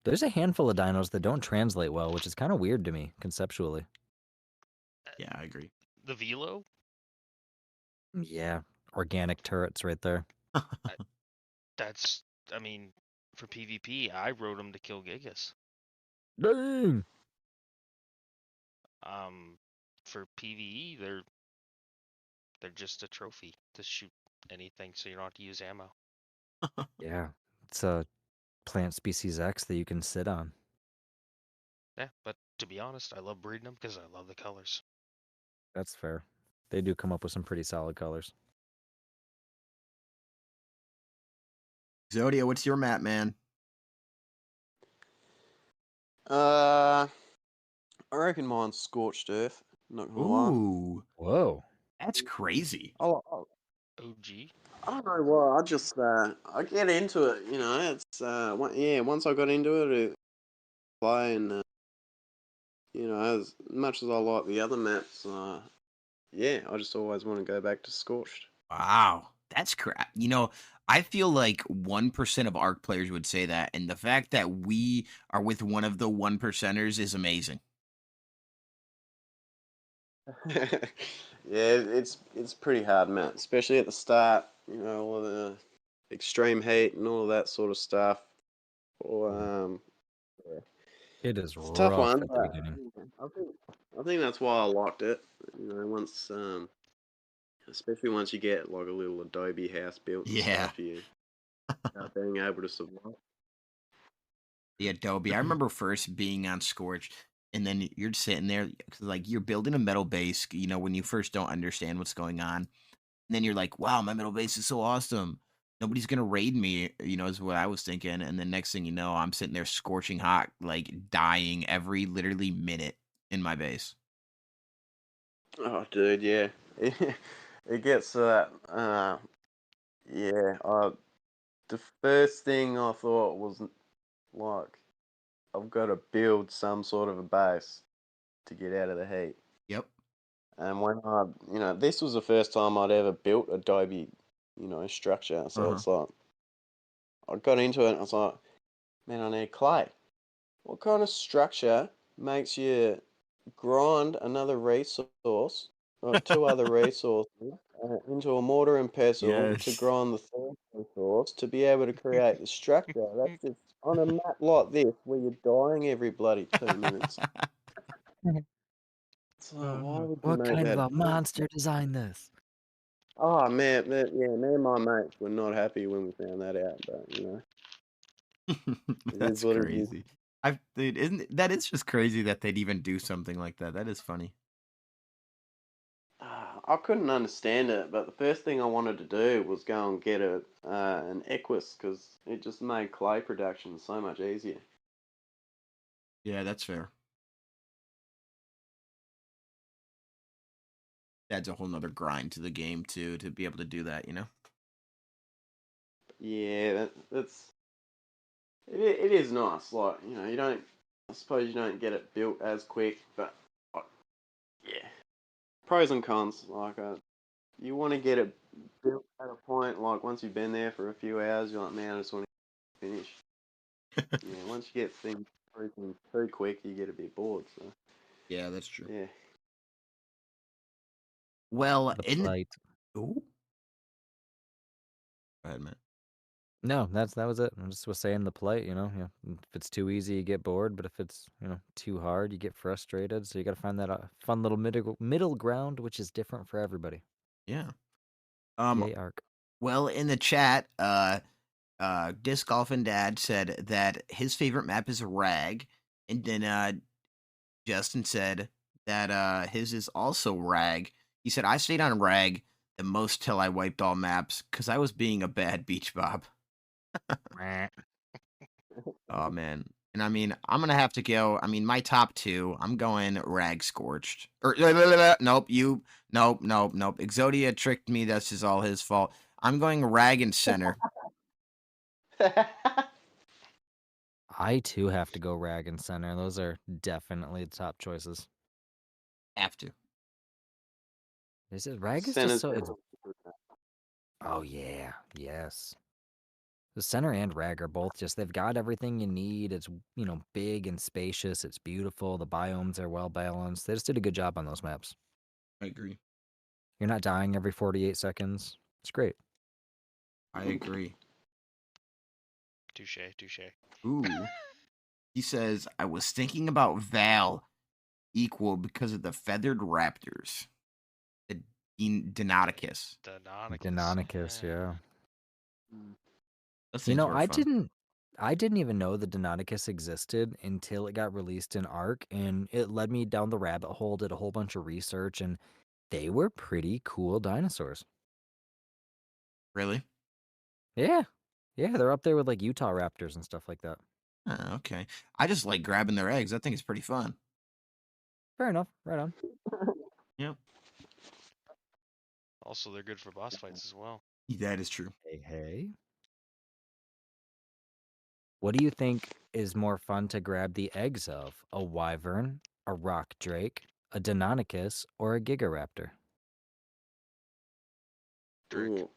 There's a handful of dinos that don't translate well, which is kind of weird to me, conceptually. Yeah, I agree. The Velo? Yeah, organic turrets right there. That's, for PvP, I wrote him to kill Gigas. Dang! For PvE, they're just a trophy to shoot anything, so you don't have to use ammo. Yeah, it's a plant species X that you can sit on. Yeah, but to be honest, I love breeding them because I love the colors. That's fair. They do come up with some pretty solid colors. Zodia, what's your map, man? I reckon mine's Scorched Earth. Not gonna lie. Ooh, Whoa. that's crazy. OG? I don't know why. I just I get into it. It's once I got into it, play and as much as I like the other maps, I just always want to go back to Scorched. Wow, that's crap. I feel like 1% of Ark players would say that, and the fact that we are with one of the 1%ers is amazing. Yeah, it's pretty hard, Matt, especially at the start. All of the extreme heat and all of that sort of stuff. Or yeah. It is It's a tough rough one, at the but beginning. I think that's why I liked it. Once especially once you get like a little adobe house built and Yeah, stuff, you start being able to survive. the Adobe. I remember first being on Scorch, and then you're sitting there, like you're building a metal base. When you first don't understand what's going on, and then you're like, "Wow, my metal base is so awesome. Nobody's gonna raid me." Is what I was thinking. And then next thing you know, I'm sitting there scorching hot, like dying every literally minute in my base. Oh, dude, yeah, it gets to that. Yeah, the first thing I thought was like, I've got to build some sort of a base to get out of the heat. Yep. And when this was the first time I'd ever built Adobe, structure. So Uh-huh. it's like, I got into it and I was like, man, I need clay. What kind of structure makes you grind another resource, or two other resources, into a mortar and pestle to Yes. grind the third resource to be able to create the structure? That's just on a map like this where you're dying every bloody 2 minutes. It's like, why would you What make kind of that? a monster designed this? Oh man, yeah, me and my mates were not happy when we found that out, but it is That's what it is. crazy. Dude, isn't that it's just crazy that they'd even do something like that. That is funny. I couldn't understand it, but the first thing I wanted to do was go and get an Equus because it just made clay production so much easier. Yeah, that's fair. Adds a whole nother grind to the game too to be able to do that. yeah, that's it is nice. Like, you don't. I suppose you don't get it built as quick, but yeah, pros and cons. Like, you want to get it built at a point. Like, once you've been there for a few hours, you're like, man, I just want to finish. Yeah, once you get things freaking too quick, you get a bit bored. So Yeah, that's true. yeah. Well, The in the plight. Ooh. Go ahead, man. No, that was it. I just was saying the plight, yeah. If it's too easy, you get bored, but if it's, too hard, you get frustrated. So you got to find that fun little middle ground, which is different for everybody. Yeah. Yay, Ark. Well, in the chat, Disc Golf and Dad said that his favorite map is Rag, and then Justin said that his is also Rag. He said I stayed on Rag the most till I wiped all maps because I was being a bad beach bob. Oh man. And I mean, I'm gonna have to go. I mean, my top two, I'm going Rag Scorched. Or nope, nope. Exodia tricked me. This is all his fault. I'm going Rag and Center. I too have to go Rag and Center. Those are definitely the top choices. Have to. Is it Rag is just Center's so definitely Oh yeah, yes. The Center and Rag are both they've got everything you need. It's, big and spacious. It's beautiful. The biomes are well balanced. They just did a good job on those maps. I agree. You're not dying every 48 seconds. It's great. I agree. Touche. Ooh. He says, I was thinking about Val equal because of the feathered raptors. The Deinonychus. Deinonychus, yeah. Those things were fun. I didn't even know the Deinonychus existed until it got released in Ark, and it led me down the rabbit hole, did a whole bunch of research, and they were pretty cool dinosaurs. Really? Yeah. Yeah, they're up there with like Utah raptors and stuff like that. Oh, okay. I just like grabbing their eggs. I think it's pretty fun. Fair enough. Right on. Yep. Also, they're good for boss fights as well. That is true. Hey. What do you think is more fun to grab the eggs of? A wyvern, a rock drake, a Deinonychus, or a gigaraptor? Drake. Ooh.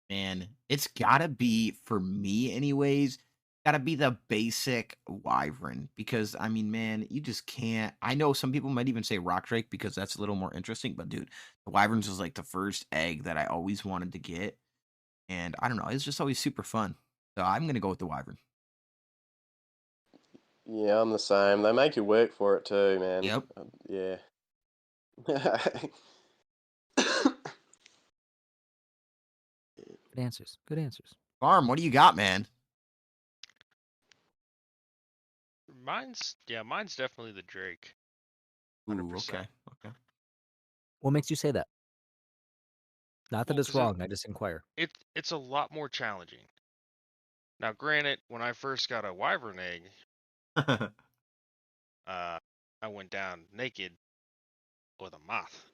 Man, it's gotta be, for me anyways, gotta be the basic wyvern. Because, I mean, man, you just can't. I know some people might even say rock drake because that's a little more interesting. But, dude, the wyverns was like the first egg that I always wanted to get. And I don't know, it's just always super fun. So I'm gonna go with the wyvern. Yeah, I'm the same. They make you work for it too, man. Yep. Yeah. Good answers. Good answers. Farm, what do you got, man? Mine's definitely the Drake. 100%. Ooh, okay. What makes you say that? Not that Well, it's 'cause wrong. I just inquire. it's a lot more challenging. Now, granted, when I first got a wyvern egg, I went down naked with a moth,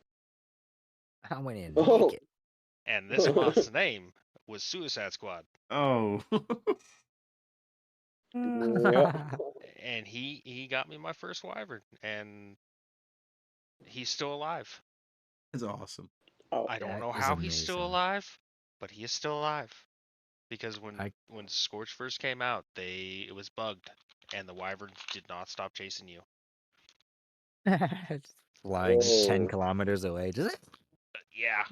I went in Oh. naked. and this moth's name was Suicide Squad, Oh. Yeah. and he got me my first wyvern, and he's still alive. That's awesome. Oh, I don't That know is how he's still amazing. alive, but he is still alive. Because when I- when Scorch first came out, it was bugged, and the wyvern did not stop chasing you. Flying 10 Oh. kilometers away. Just, Yeah.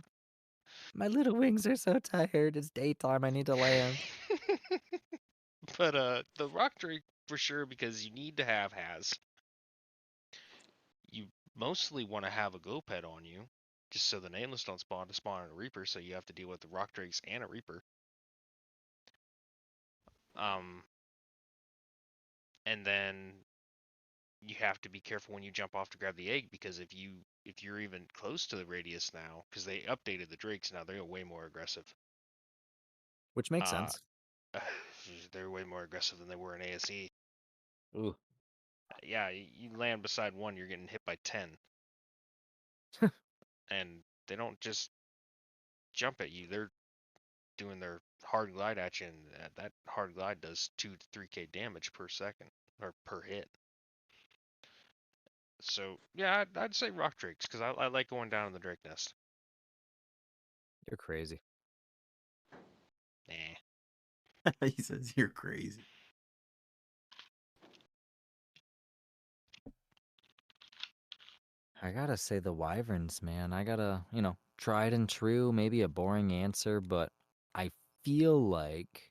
my little wings are so tired. It's daytime. I need to land. But the rock drake for sure, because you need to have has. You mostly want to have a go pet on you, just so the nameless don't spawn to spawn a reaper, so you have to deal with the rock drakes and a reaper. And then you have to be careful when you jump off to grab the egg, because if you're even close to the radius now, because they updated the drakes now, they're way more aggressive. Which makes sense. They're way more aggressive than they were in ASE. Ooh. Yeah, you land beside one, you're getting hit by 10. And they don't just jump at you, they're doing their hard glide at you, and that hard glide does 2 to 3k damage per second or per hit. So yeah, I'd say rock drakes because I like going down in the drake nest. You're crazy. Nah. He says you're crazy. I gotta say the wyverns, man. I gotta, tried and true, maybe a boring answer, but I feel like,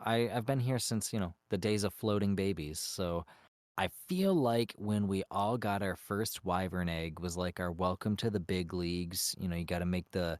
I've been here since, the days of floating babies. So I feel like when we all got our first wyvern egg was like our welcome to the big leagues. You gotta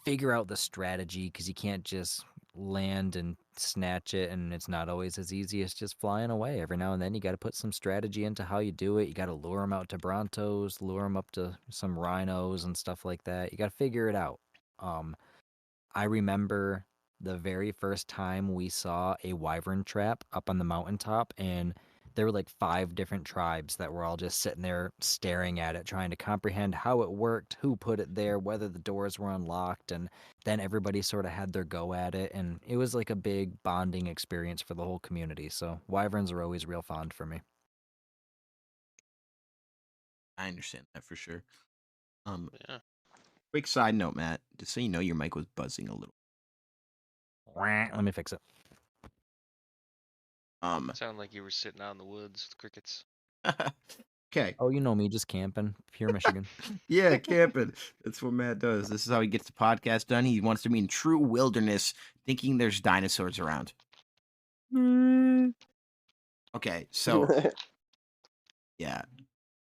figure out the strategy because you can't just land and snatch it, and it's not always as easy as just flying away. Every now and then you got to put some strategy into how you do it. You got to lure them out to brontos, lure them up to some rhinos and stuff like that. You got to figure it out. I remember the very first time we saw a wyvern trap up on the mountaintop, and there were like 5 different tribes that were all just sitting there staring at it, trying to comprehend how it worked, who put it there, whether the doors were unlocked, and then everybody sort of had their go at it, and it was like a big bonding experience for the whole community. So wyverns are always real fond for me. I understand that for sure. Yeah. Quick side note, Matt, just so you know, your mic was buzzing a little. Let me fix it. Sounded like you were sitting out in the woods with crickets. Okay. Oh, you know me, just camping, pure Michigan. Yeah, camping. That's what Matt does. This is how he gets the podcast done. He wants to be in true wilderness, thinking there's dinosaurs around. Okay, so yeah.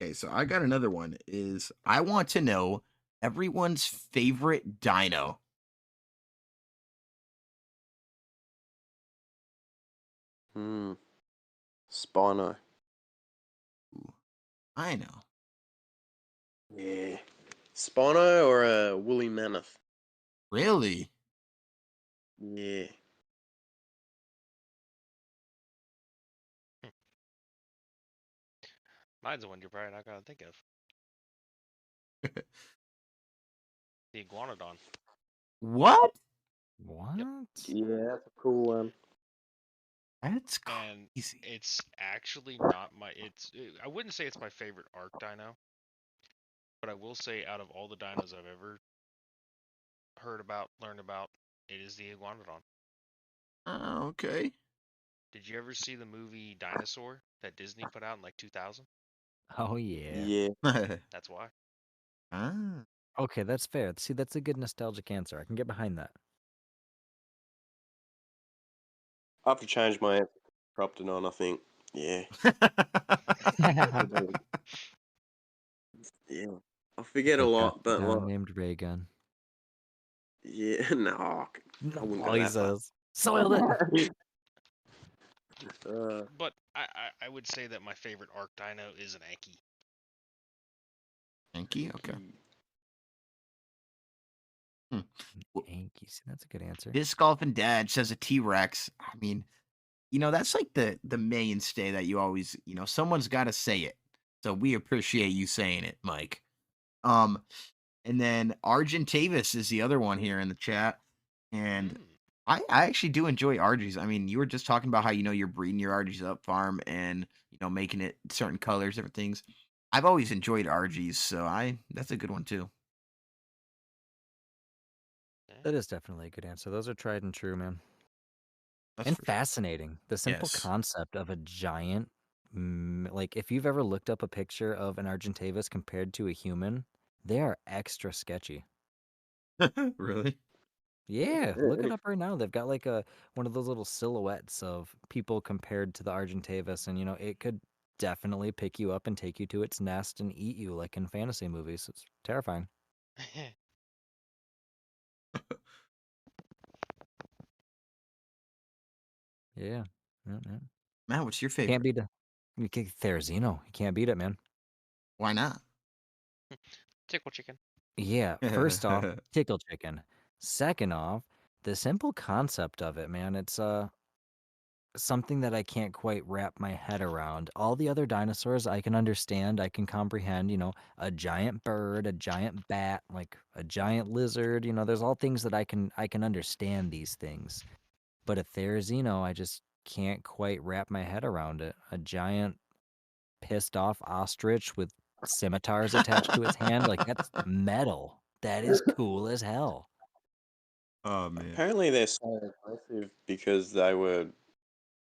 Okay, so I got another one. Is I want to know everyone's favorite dino. Spino. Ooh, I know. Yeah. Spino or a woolly mammoth? Really? Yeah. Mine's the one you're probably not gonna think of. The iguanodon. What? What? Yeah, that's a cool one. That's And crazy. it's actually not I wouldn't say it's my favorite Ark dino, but I will say out of all the dinos I've ever heard about, learned about, it is the iguanodon. Oh, okay. Did you ever see the movie Dinosaur that Disney put out in like 2000? Oh yeah. Yeah. That's why. Ah. Okay, that's fair. See, that's a good nostalgic answer. I can get behind that. I have to change my answer. Croptodon, I think. Yeah. Yeah. I forget a lot, but Down like, named Raygun. yeah, no, I wouldn't No, go he that far. says. Soiled it. But I would say that my favorite Ark dino is an Anki. Thank you. Okay. Yankees. See, that's a good answer. Disc Golf and Dad says a T-Rex. I mean, that's like the mainstay that you always, someone's got to say it. So we appreciate you saying it, Mike. And then Argentavis is the other one here in the chat. And I actually do enjoy Argies. I mean, you were just talking about how, you're breeding your Argies up farm and, making it certain colors, different things. I've always enjoyed Argies, so that's a good one too. That is definitely a good answer. Those are tried and true, man. That's And for sure. fascinating. The simple Yes. concept of a giant, like if you've ever looked up a picture of an Argentavis compared to a human, they are extra sketchy. Really? Yeah, look it up right now. They've got like one of those little silhouettes of people compared to the Argentavis, and it could definitely pick you up and take you to its nest and eat you like in fantasy movies. It's terrifying. Yeah. Yeah, yeah. Matt, what's your Can't favorite? beat it. Therizino. You can't beat it, man. Why not? Tickle chicken. Yeah, first off, tickle chicken. Second off, the simple concept of it, man. It's something that I can't quite wrap my head around. All the other dinosaurs I can understand, I can comprehend, a giant bird, a giant bat, like a giant lizard, there's all things that I can understand these things. But a Therizino, I just can't quite wrap my head around it. A giant pissed off ostrich with scimitars attached to its hand, like that's metal. That is cool as hell. Oh man. Apparently, they're so aggressive because they were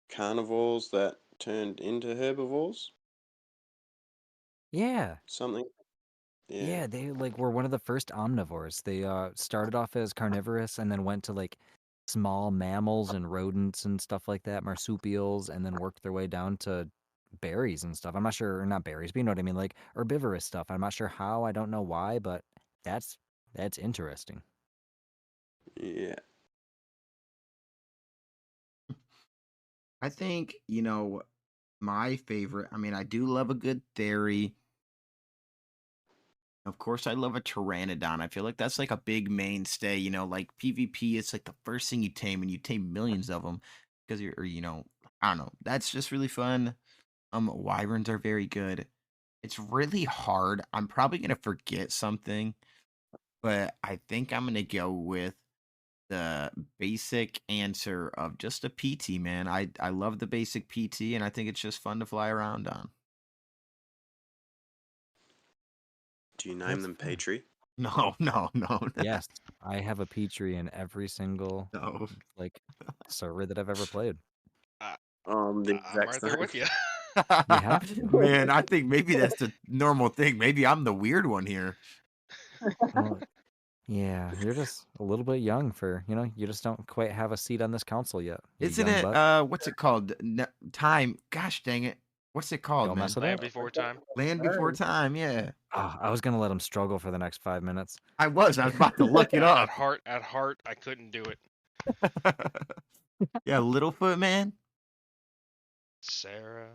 carnivores that turned into herbivores. Yeah. Something. Yeah. Yeah, they like were one of the first omnivores. They started off as carnivorous and then went to like small mammals and rodents and stuff like that, marsupials, and then worked their way down to berries and stuff. I'm not sure, or not berries, but you know what I mean, like herbivorous stuff. I'm not sure how, I don't know why, but that's that's interesting. Yeah. I think, my favorite, I mean, I do love a good theory. Of course, I love a pteranodon. I feel like that's like a big mainstay, like PvP, it's like the first thing you tame and you tame millions of them because you're, or, I don't know. That's just really fun. Wyverns are very good. It's really hard. I'm probably going to forget something, but I think I'm going to go with the basic answer of just a PT, man. I love the basic PT, and I think it's just fun to fly around on. Do you name That's them fair. Petrie? No, no, no, Yes, I have a Petrie in every single no. like server that I've ever played. I, The I'm exact right there same. with you. You have to. Man, I think maybe that's the normal thing. Maybe I'm the weird one here. Well, yeah, you're just a little bit young for, you just don't quite have a seat on this council yet. You Isn't young it? buck. What's it called? Time. Gosh dang it! What's it called, Don't man? mess it Land up. Before Time. Land Before Time. Yeah, Oh, I was gonna let him struggle for the next 5 minutes. I was. I was about to look it At up. heart, I couldn't do it. Yeah, Littlefoot, man. Sarah,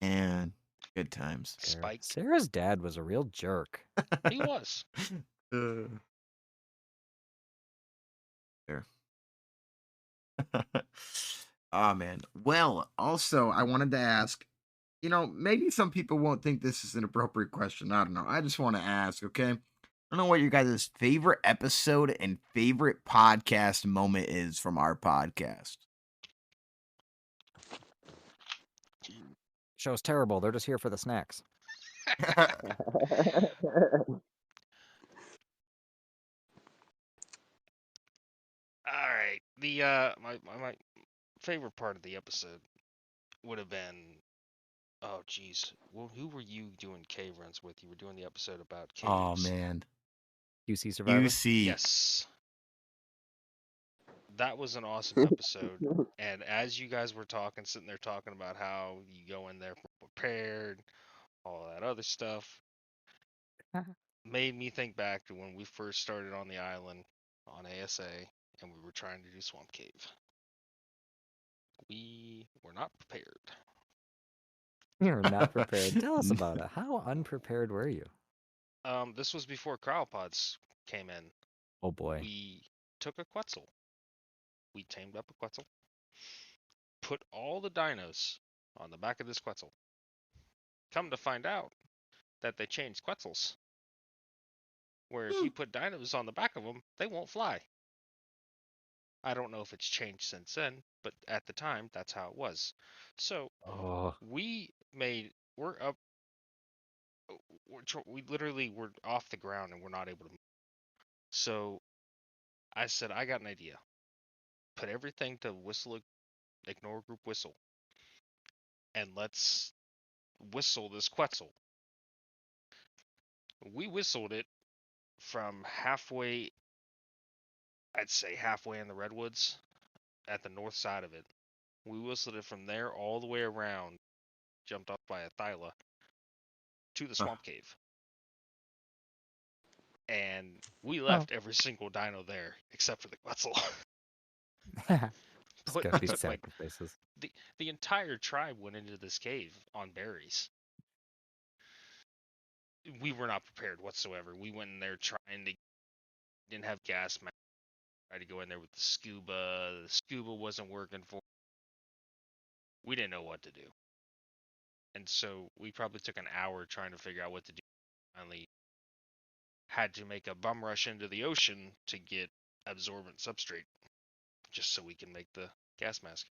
And good times. Spike, Sarah's dad was a real jerk. he was. There. Oh man. Well, also I wanted to ask, maybe some people won't think this is an appropriate question. I don't know. I just want to ask, okay? I don't know what your guys' favorite episode and favorite podcast moment is from our podcast. Show's terrible. They're just here for the snacks. All right. The my favorite part of the episode would have been, oh geez, well, who were you doing cave runs with? You were doing the episode about caves. Oh man. QC Survivor? UC. Yes. That was an awesome episode. And as you guys were talking, sitting there talking about how you go in there prepared, all that other stuff, made me think back to when we first started on the island on ASA and we were trying to do Swamp Cave. We were not prepared. You're not prepared. Tell us about it. How unprepared were you? This was before cryopods came in. Oh boy. We took a Quetzal. We tamed up a Quetzal. Put all the dinos on the back of this Quetzal. Come to find out that they changed Quetzals. Where if you put dinos on the back of them, they won't fly. I don't know if it's changed since then, but at the time, that's how it was. So Oh. we're up, we literally were off the ground and we're not able to move. So I said, I got an idea. Put everything to whistle, ignore group whistle, and let's whistle this Quetzal. We whistled it from halfway, I'd say halfway in the redwoods at the north side of it. We whistled it from there all the way around, jumped up by a thyla to the swamp cave. And we left every single dino there except for the Quetzal. It's gotta be sacrifices. The entire tribe went into this cave on berries. We were not prepared whatsoever. We went in there didn't have gas mask. Tried to go in there with the scuba. The scuba wasn't working for. we didn't know what to do. And so we probably took an hour trying to figure out what to do. Finally had to make a bum rush into the ocean to get absorbent substrate just so we can make the gas mask.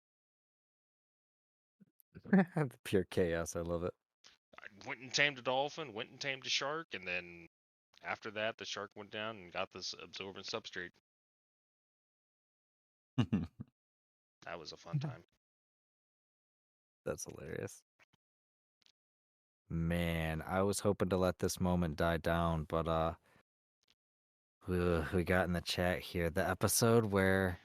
Pure chaos. I love it. I went and tamed a dolphin, went and tamed a shark, and then after that, the shark went down and got this absorbent substrate. That was a fun time. That's hilarious. Man, I was hoping to let this moment die down, but we got in the chat here the episode where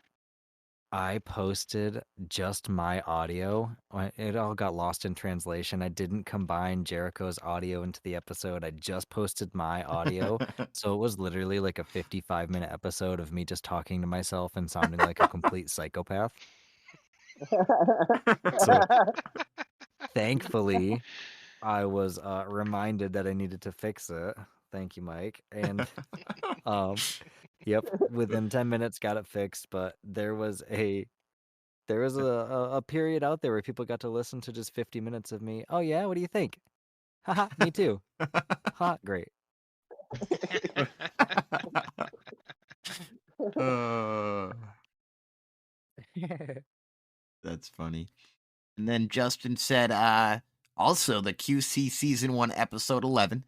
I posted just my audio. It all got lost in translation. I didn't combine Jericho's audio into the episode. I just posted my audio. So it was literally like a 55-minute episode of me just talking to myself and sounding like a complete psychopath. So thankfully, I was reminded that I needed to fix it. Thank you, Mike. And yep, within 10 minutes got it fixed, but there was a period out there where people got to listen to just 50 minutes of me. Oh yeah, what do you think? Haha, me too. Ha, great. That's funny. And then Justin said, also the QC season 1, episode 11.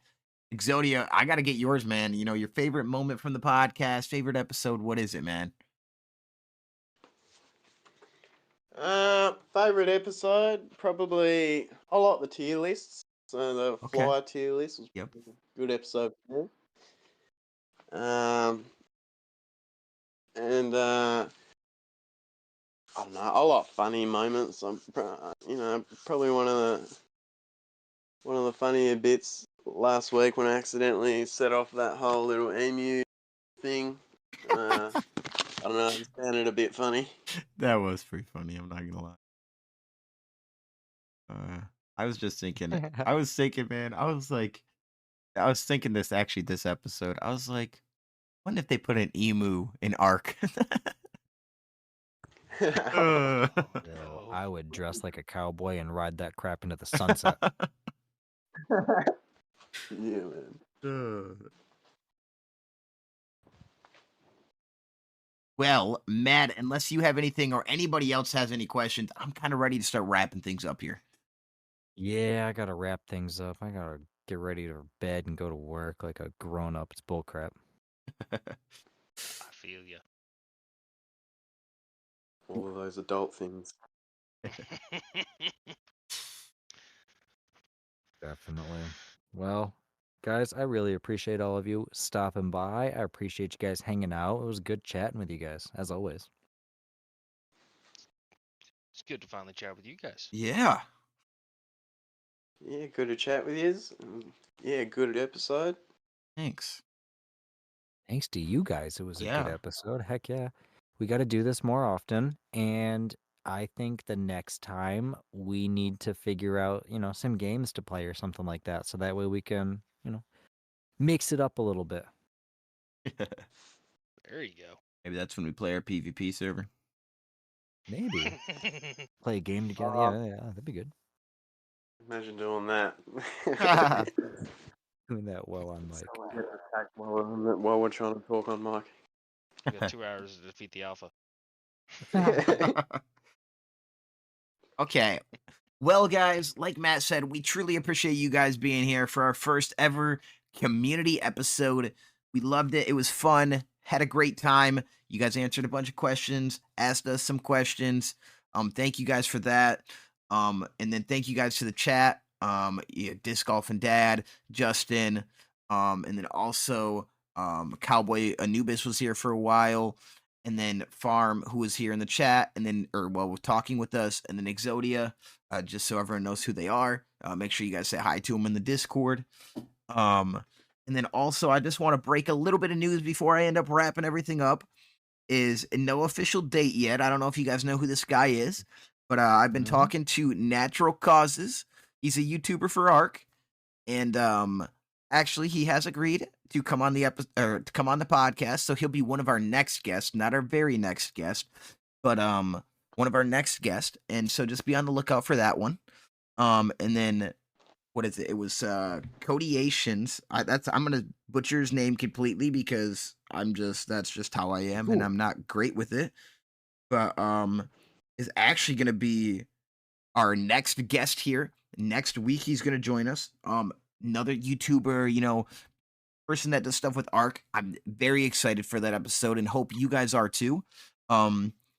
Exodia, I got to get yours, man. You know, your favorite moment from the podcast, favorite episode. What is it, man? Favorite episode? Probably, I like the tier lists. So the Okay. flyer tier list was Yep. a good episode. And I don't know. I like funny moments. I'm, probably one of the funnier bits last week when I accidentally set off that whole little emu thing. I don't know. It sounded a bit funny. That was pretty funny. I'm not gonna lie. I was just thinking. I was thinking, man. I was thinking this episode. I was like, what if they put an emu in Ark? I would dress like a cowboy and ride that crap into the sunset. Yeah, man. Well, Matt, unless you have anything or anybody else has any questions, I'm kind of ready to start wrapping things up here. Yeah, I gotta wrap things up. I gotta get ready to bed and go to work like a grown up. It's bullcrap. I feel ya. All of those adult things. Definitely. Well, guys, I really appreciate all of you stopping by. I appreciate you guys hanging out. It was good chatting with you guys, as always. It's good to finally chat with you guys. Yeah. Yeah, good to chat with you. Yeah, good episode. Thanks. Thanks to you guys. It was a Yeah. good episode. Heck yeah. We got to do this more often. And I think the next time we need to figure out, some games to play or something like that. So that way we can, mix it up a little bit. There you go. Maybe that's when we play our PvP server. Maybe. Play a game together. Yeah, that'd be good. Imagine doing that. Doing that well on mic. Get attacked while we're trying to talk on mic. We got 2 hours to defeat the alpha. Okay. Well, guys, like Matt said, we truly appreciate you guys being here for our first ever community episode. We loved it. It was fun. Had a great time. You guys answered a bunch of questions, asked us some questions. Thank you guys for that. And then thank you guys to the chat. Disc Golf and Dad, Justin, and then also Cowboy Anubis was here for a while, and then Farm, who was here in the chat, and then talking with us, and then Exodia, just so everyone knows who they are. Make sure you guys say hi to them in the Discord. And then also, I just want to break a little bit of news before I end up wrapping everything up. Is no official date yet. I don't know if you guys know who this guy is, but I've been talking to Natural Causes. He's a YouTuber for Ark, and actually, he has agreed to come on the to come on the podcast. So he'll be one of our next guests, not our very next guest, but one one of our next guests, and so just be on the lookout for that one. And then what is it? It was Codiations. I'm gonna butcher his name completely because that's just how I am, and Cool. I'm not great with it. But is actually gonna be our next guest here next week. He's gonna join us. Another YouTuber, person that does stuff with Ark. I'm very excited for that episode and hope you guys are too.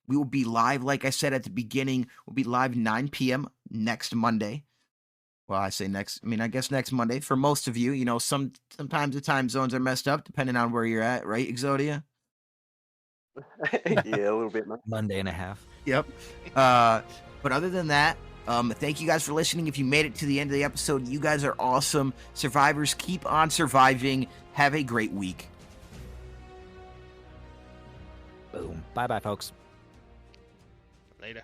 We will be live, like I said at the beginning. We'll be live 9 p.m. next Monday. Well, I say I guess next Monday. For most of you, sometimes the time zones are messed up depending on where you're at, right, Exodia? Yeah, a little bit, man. Monday and a half. Yep. But other than that, thank you guys for listening. If you made it to the end of the episode, you guys are awesome. Survivors, keep on surviving. Have a great week. Boom. Bye-bye, folks. Later.